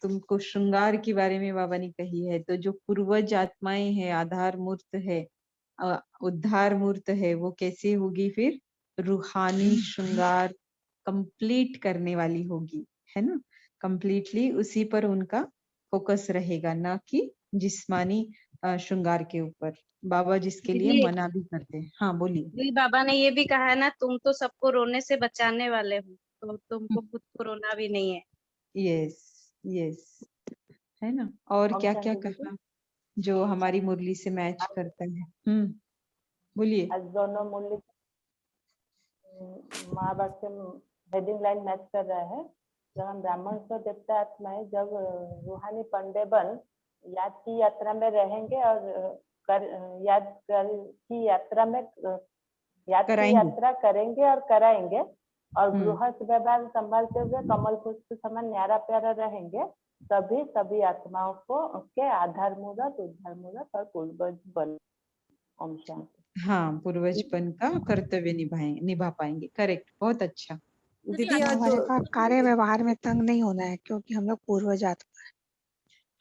तुमको श्रृंगार के बारे में बाबा ने कही है। तो जो पूर्वज आत्माएं है, आधार मूर्त है, उद्धार मूर्त है, वो कैसे होगी फिर रूहानी श्रृंगार कंप्लीट करने वाली होगी, है ना। कंप्लीटली उसी पर उनका फोकस रहेगा, ना कि जिस्मानी श्रृंगार के ऊपर। बाबा जिसके लिए दीदी मना भी करते हैं। हाँ बोलिए। दीदी, बाबा ने ये भी कहा है ना, तुम तो सबको रोने से बचाने वाले हो, तो तुमको खुद को रोना भी नहीं है। यस यस, है ना। और क्या क्या कहा जो हमारी मुरली से मैच करता है। बोलिए। आज दोनों मुरली महाभारत से हेडिंग लाइन मैच कर रहा है। जब हम ब्राह्मण को देवता आत्माएं जब रूहानी पंडे बन याद की यात्रा में रहेंगे और याद की यात्रा में याद की यात्रा करेंगे और कराएंगे और गृहस्थ व्यवहार संभालते हुए कमल पुष्प समान न्यारा प्यारा रहेंगे, तभी सभी आत्माओं को उसके आधार मूलक, उद्धार मूलक और पूर्वज बन। ओम शांति। हाँ, पूर्वजपन का कर्तव्य निभा पाएंगे। करेक्ट, बहुत अच्छा। दीदी हमारे पास कार्य व्यवहार में तंग नहीं होना है क्योंकि हम लोग पूर्वज आत्मा है।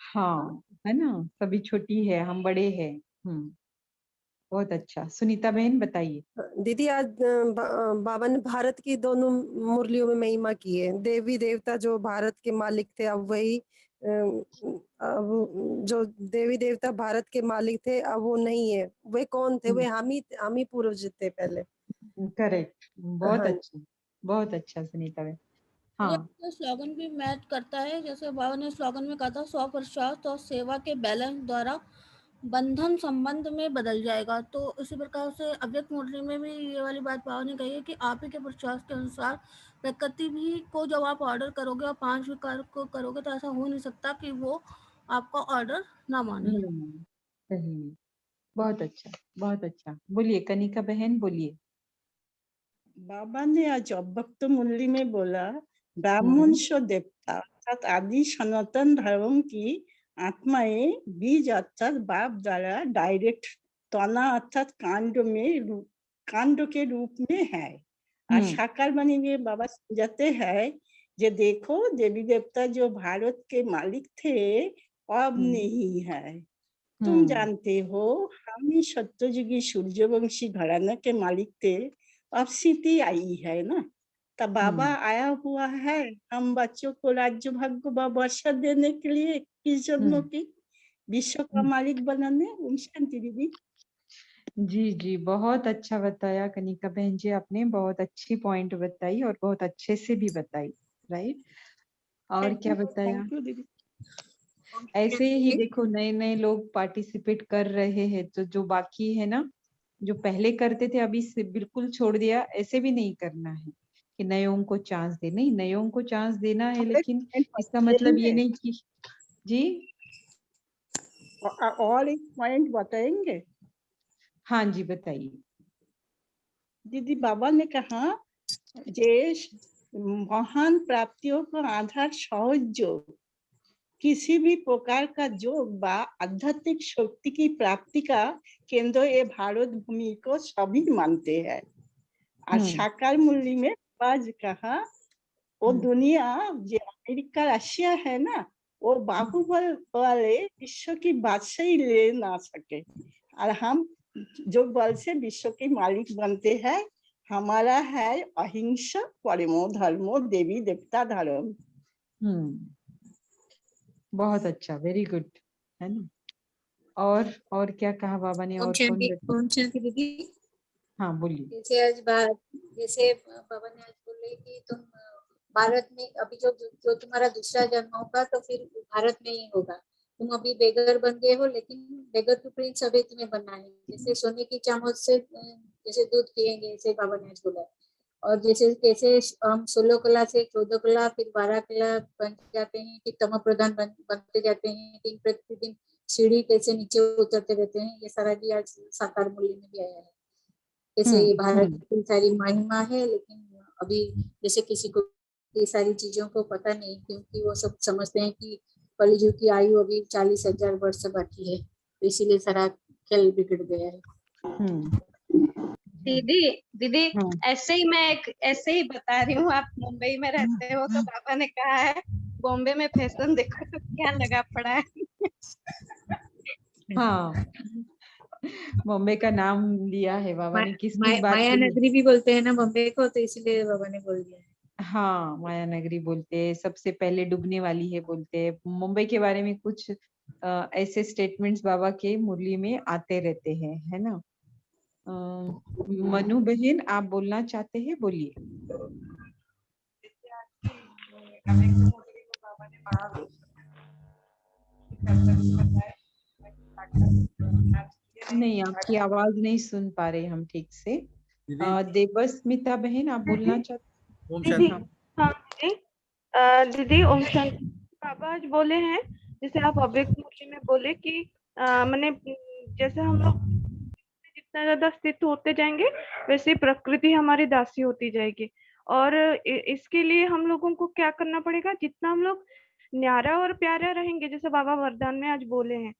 हाँ, है ना, सभी छोटी है, हम बड़े हैं। बहुत अच्छा। सुनीता बहन बताइए। दीदी आज बाबा ने भारत की दोनों मुरलियों में महिमा की है। देवी देवता जो भारत के मालिक थे, अब वही अब जो देवी देवता भारत के मालिक थे अब वो नहीं है। वे कौन थे? वे हम ही पूर्वज थे पहले। करेक्ट, बहुत अच्छा, बहुत अच्छा सुनीता बहन। हाँ, स्लोगन भी मैच करता है। जैसे बाबा ने स्लोगन में कहा था 100% और सेवा के बैलेंस द्वारा बंधन संबंध में बदल जाएगा। तो इसी प्रकार से अव्यक्त मुरली में भी ये वाली बात बाबा ने कही है कि आप ही के पुरुषार्थ के अनुसार प्रकृति भी को जब आप ऑर्डर करोगे और 5 विकार को करोगे तो ऐसा हो नहीं सकता कि वो आपका ऑर्डर ना माने। सही, बहुत अच्छा, बहुत अच्छा। बोलिए कनिका बहन, बोलिए। बाबा ने आज अव्यक्त मुरली में बोला, ब्राह्मण शो देवता अर्थात आदि सनातन धर्म की आत्माएं बीज अर्थात बाप द्वारा डायरेक्ट तना अर्थात कांड के रूप में है। और साकार बनी में बाबा समझाते हैं जे देखो देवी देवता जो भारत के मालिक थे अब नहीं है। तुम जानते हो हम ही सत्ययुगी सूर्यवंशी घराना के मालिक थे, अब स्थिति आई है ना। तब बाबा आया हुआ है हम बच्चों को राज्य भाग्य व वर्षा देने के लिए, किस जन्मों की विश्व का मालिक बनाने। ओम शांति दीदी। जी जी, बहुत अच्छा बताया कनिका बहन जी, आपने बहुत अच्छी पॉइंट बताई और बहुत अच्छे से भी बताई, राइट। और क्या बताया? थैंक यू दीदी। ऐसे ही देखो नए नए लोग पार्टिसिपेट कर रहे हैं, तो जो बाकी है ना, जो पहले करते थे अभी से बिल्कुल छोड़ दिया, ऐसे भी नहीं करना है कि नयों को चांस दे, नहीं नयों को चांस देना है, लेकिन इसका मतलब ये नहीं कि जी। और एक पॉइंट बताएंगे? हाँ जी बताइए। दीदी बाबा ने कहा जे महान प्राप्तियों का आधार सहज योग, किसी भी प्रकार का योग व आध्यात्मिक शक्ति की प्राप्ति का केंद्र ये भारत भूमि को सभी मानते हैं। और साकार मूल्य में बाज कहा वो दुनिया जो अमेरिका रशिया है ना, वो बाहुबल वाले विश्व की बादशाही ले ना सके, और हम जो बल से विश्व के मालिक बनते हैं। हमारा है अहिंसा परमो धर्मो देवी देवता धर्म। बहुत अच्छा, वेरी गुड, है ना। और क्या कहा बाबा ने? और कौन? ओम शांति दीदी। हाँ बोलिए। जैसे बाबा ने आज बोले कि तुम भारत में अभी जो तुम्हारा दूसरा जन्म होगा तो फिर भारत में ही होगा। तुम अभी बेगर बन गए हो, लेकिन बेगर टू प्रिंस अभी तुम्हें बनना है। जैसे सोने की चम्मच से जैसे दूध पिएंगे, ऐसे बाबा ने आज बोला। और जैसे कैसे हम 16 कला से 14 कला फिर 12 कला बन जाते हैं, फिर तमो प्रधान बनते जाते हैं, दिन प्रतिदिन सीढ़ी कैसे नीचे उतरते रहते हैं, ये सारा भी आज साकार मूल्य में भी आया है। जैसे ये भारत की सारी महिमा है, लेकिन अभी जैसे किसी को ये सारी चीजों को पता नहीं, क्योंकि वो सब समझते हैं कि कलियुग की आयु अभी 40,000 वर्ष बाकी है, तो इसीलिए सारा खेल बिगड़ गया है। दीदी ऐसे ही मैं ऐसे ही बता रही हूँ, आप मुंबई में रहते हो तो पापा ने कहा है बॉम्बे में फैशन देखो तो क्या लगा पड़ा है। हाँ, बॉम्बे का नाम लिया है बाबा ने, किस बात माया नगरी भी बोलते हैं ना बॉम्बे को, तो इसलिए बाबा ने बोल दिया। हाँ, माया नगरी बोलते हैं, सबसे पहले डूबने वाली है बोलते हैं। मुंबई के बारे में कुछ ऐसे स्टेटमेंट्स बाबा के मुरली में आते रहते हैं, है ना। मनु बहन आप बोलना चाहते हैं, बोलिए। नहीं, आपकी आवाज नहीं सुन पा रहे हम ठीक से। देवस्मिता बहन आप बोलना चाहते हैं? हाँ दीदी ओम शांति। बाबा आज बोले हैं जैसे आप अव्यक्त मूर्ति में बोले कि मैंने जैसे हम लोग जितना ज्यादा स्थित होते जाएंगे वैसे प्रकृति हमारी दासी होती जाएगी। और इसके लिए हम लोगों को क्या करना पड़ेगा, जितना हम लोग न्यारा और प्यारा रहेंगे, जैसे बाबा वरदान में आज बोले हैं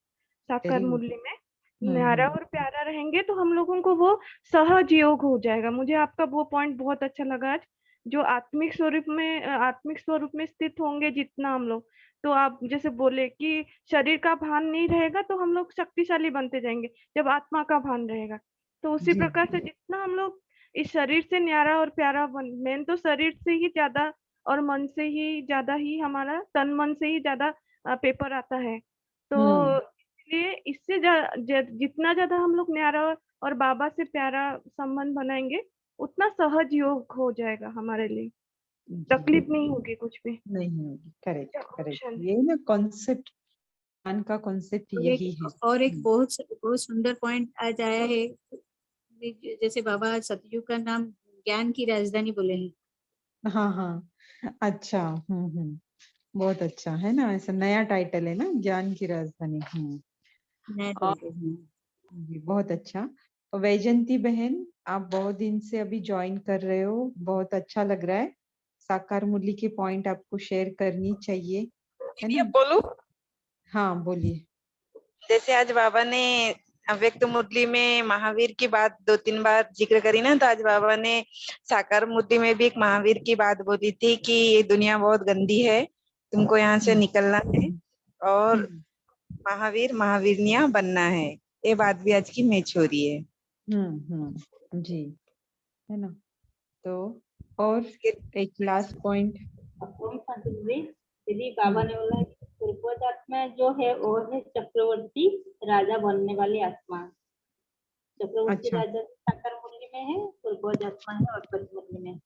साकार मूल्य में, न्यारा और प्यारा रहेंगे तो हम लोगों को वो सहज योग हो जाएगा। मुझे आपका वो पॉइंट बहुत अच्छा लगा आज, जो आत्मिक स्वरूप में स्थित होंगे जितना हम लोग, तो आप जैसे बोले कि शरीर का भान नहीं रहेगा तो हम लोग शक्तिशाली बनते जाएंगे जब आत्मा का भान रहेगा। तो उसी प्रकार से जितना हम लोग इस शरीर से न्यारा और प्यारा मेन तो शरीर से ही ज्यादा और मन से ही ज्यादा ही हमारा तन मन से ही ज्यादा पेपर आता है। तो इसलिए इससे जितना ज्यादा हम लोग न्यारा और बाबा से प्यारा संबंध बनाएंगे उतना सहज योग हो जाएगा हमारे लिए, तकलीफ नहीं होगी, कुछ भी नहीं होगी। करेक्ट, ये ना कॉन्सेप्ट, ज्ञान का कॉन्सेप्ट यही है। और एक बहुत सुंदर पॉइंट आज आया है, जैसे बाबा सतयुग का नाम ज्ञान की राजधानी बोले हैं। हाँ, अच्छा, बहुत अच्छा है ना, ऐसा नया टाइटल है ना, ज्ञान की राजधानी। बहुत अच्छा। वैजंती बहन आप बहुत दिन से अभी ज्वाइन कर रहे हो, बहुत अच्छा लग रहा है। साकार मूल्य के पॉइंट आपको शेयर करनी चाहिए, है ना। बोलू? हाँ बोलिए। जैसे आज बाबा ने अव्यक्त मुरली में महावीर की बात 2-3 बार जिक्र करी ना, तो आज बाबा ने साकार मुरली में भी एक महावीर की बात बोली थी कि ये दुनिया बहुत गंदी है, तुमको यहाँ से निकलना है और महावीर महावीरनिया बनना है। ये बात भी आज की मैच हो रही है। जी, है ना। तो और एक लास्ट पॉइंट। दीदी बाबा ने बोला कि पूर्वज आत्मा जो है वो है चक्रवर्ती राजा बनने वाली आत्मा। चक्रवर्ती अच्छा। राजा साकार मुरली में है, पूर्वज आत्मा है अव्यक्त मुरली में।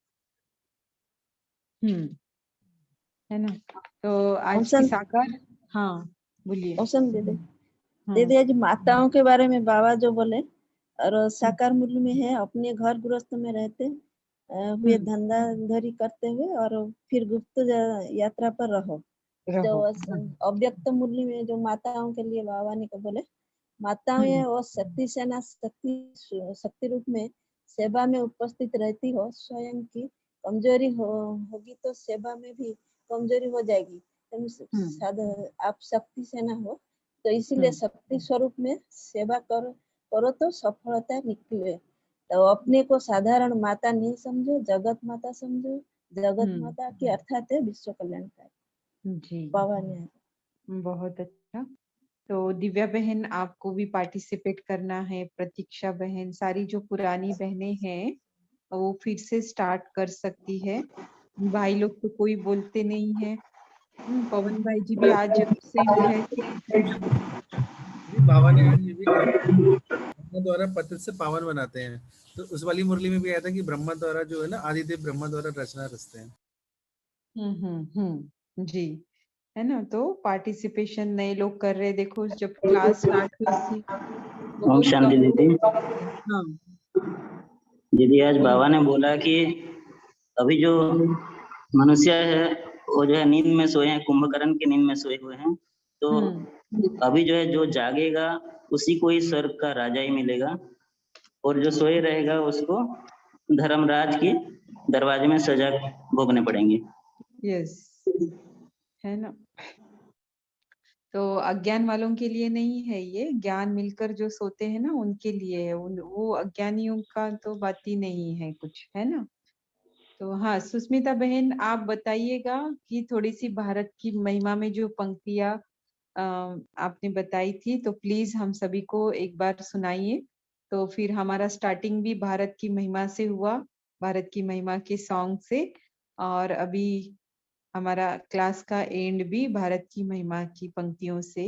है ना। तो आज की साकार, हाँ बोलिए। औसन दीदी आज माताओं के बारे में बाबा जो बोले, और साकार मुरली में है अपने घर गृहस्थ में रहते हुए धंधा धरी करते हुए और फिर गुप्त यात्रा पर रहो। तो अव्यक्त मुरली में जो माताओं के लिए बाबा ने बोले, माताएं वो शक्ति सेना शक्ति रूप में सेवा में उपस्थित रहती हो, स्वयं की कमजोरी होगी तो सेवा में भी कमजोरी हो जाएगी। आप शक्ति सेना हो तो इसीलिए शक्ति स्वरूप में सेवा करो तो सफलता निकले। तो अपने को साधारण माता नहीं समझो, जगत माता समझो। जगत माता की अर्थात है विश्व कल्याणकारी। जी, बाबा ने बहुत अच्छा। तो दिव्या बहन आपको भी पार्टिसिपेट करना है, प्रतीक्षा बहन, सारी जो पुरानी बहनें हैं वो फिर से स्टार्ट कर सकती है। भाई लोग तो कोई बोलते नहीं है। पवन भाई जी भी आज से है। बाबा ने आज ये भी ब्रह्मा द्वारा पतित से पावन बनाते हैं, तो उस वाली मुरली में भी आया था कि ब्रह्मा द्वारा जो है ना, आदिदेव ब्रह्मा द्वारा रचना रचते हैं। जी, है ना। तो पार्टिसिपेशन नए लोग कर रहे, देखो जब क्लास स्टार्ट हुई थी ओम शांति दीदी। हाँ दीदी आज बाबा ने बोला कि अभी जो मनुष्य है वो जो है नींद में सोए हैं, कुंभकर्ण की नींद में सोए हुए हैं। तो अभी जो है जो जागेगा उसी को ही स्वर्ग का राजा ही मिलेगा, और जो सोए रहेगा उसको धर्मराज के दरवाजे में सजा भोगने पड़ेंगे। यस, है ना। तो अज्ञान वालों के लिए नहीं है ये, ज्ञान मिलकर जो सोते हैं ना उनके लिए है। वो अज्ञानियों का तो बात ही नहीं है कुछ, है ना। तो हाँ सुस्मिता बहन आप बताइएगा कि थोड़ी सी भारत की महिमा में जो पंक्तियां आपने बताई थी, तो प्लीज हम सभी को एक बार सुनाइए। तो फिर हमारा स्टार्टिंग भी भारत की महिमा से हुआ, भारत की महिमा के सॉन्ग से, और अभी हमारा क्लास का एंड भी भारत की महिमा की पंक्तियों से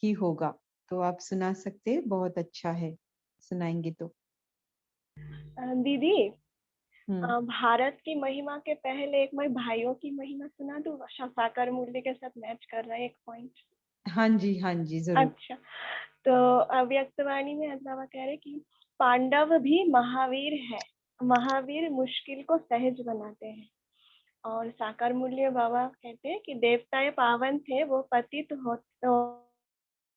ही होगा। तो आप सुना सकते हैं, बहुत अच्छा है, सुनाएंगे तो। दीदी भारत की महिमा के पहले एक मैं भाइयों की महिमा सुना दूं, साकार मुरली के साथ मैच कर रहा है एक पॉइंट। हाँ जी जरूर। अच्छा, तो अव्यक्तवाणी में बाबा कह रहे कि पांडव भी महावीर है, महावीर मुश्किल को सहज बनाते हैं। और साकार मूल्य बाबा कहते हैं कि देवताएं पावन थे, वो पतित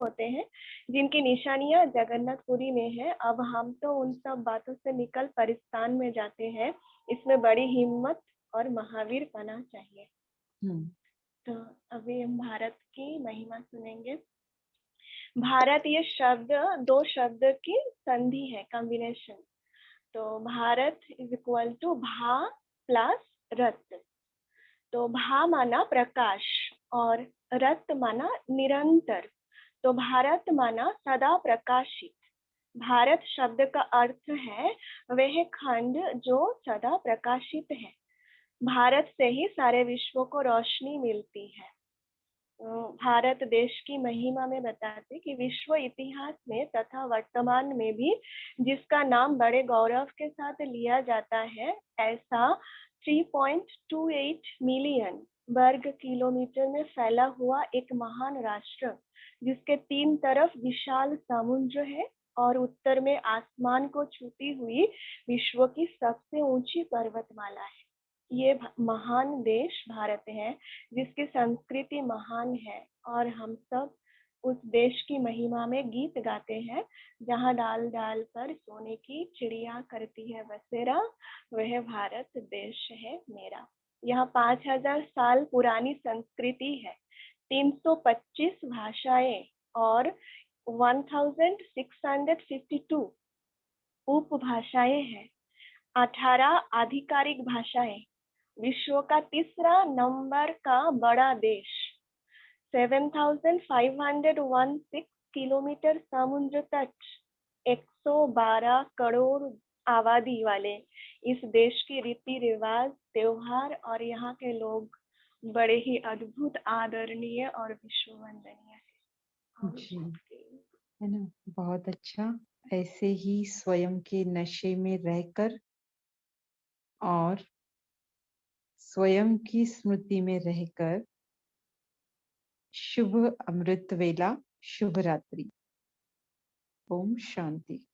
होते हैं जिनकी निशानियां जगन्नाथपुरी में है। अब हम तो उन सब बातों से निकल परिस्तान में जाते हैं, इसमें बड़ी हिम्मत और महावीर बना चाहिए। तो अभी हम भारत की महिमा सुनेंगे। भारत ये शब्द दो शब्द की संधि है, कॉम्बिनेशन। तो भारत इज इक्वल टू भा प्लस रत। तो भा माना प्रकाश और रत माना निरंतर। तो भारत माना सदा प्रकाशित। भारत शब्द का अर्थ है वह खंड जो सदा प्रकाशित है। भारत से ही सारे विश्व को रोशनी मिलती है। भारत देश की महिमा में बताते कि विश्व इतिहास में तथा वर्तमान में भी जिसका नाम बड़े गौरव के साथ लिया जाता है, ऐसा 3.28 मिलियन वर्ग किलोमीटर में फैला हुआ एक महान राष्ट्र, जिसके तीन तरफ विशाल समुद्र है और उत्तर में आसमान को छूती हुई विश्व की सबसे ऊंची पर्वतमाला है। ये महान देश भारत है, जिसकी संस्कृति महान है, और हम सब उस देश की महिमा में गीत गाते हैं। जहाँ डाल डाल पर सोने की चिड़िया करती है बसेरा, वह भारत देश है मेरा। यहाँ 5000 साल पुरानी संस्कृति है, 325 भाषाएं और 1652 उपभाषाएं हैं, 18 आधिकारिक भाषाएं, विश्व का तीसरा नंबर का बड़ा देश, 7,516 किलोमीटर समुद्र तट, 112 करोड़ आबादी वाले इस देश के रीति रिवाज, त्योहार और यहाँ के लोग बड़े ही अद्भुत, आदरणीय और विश्ववंदनीय है। जी, है ना, बहुत अच्छा। ऐसे ही स्वयं के नशे में रहकर और स्वयं की स्मृति में रहकर शुभ अमृत वेला, शुभ रात्रि। ओम शांति।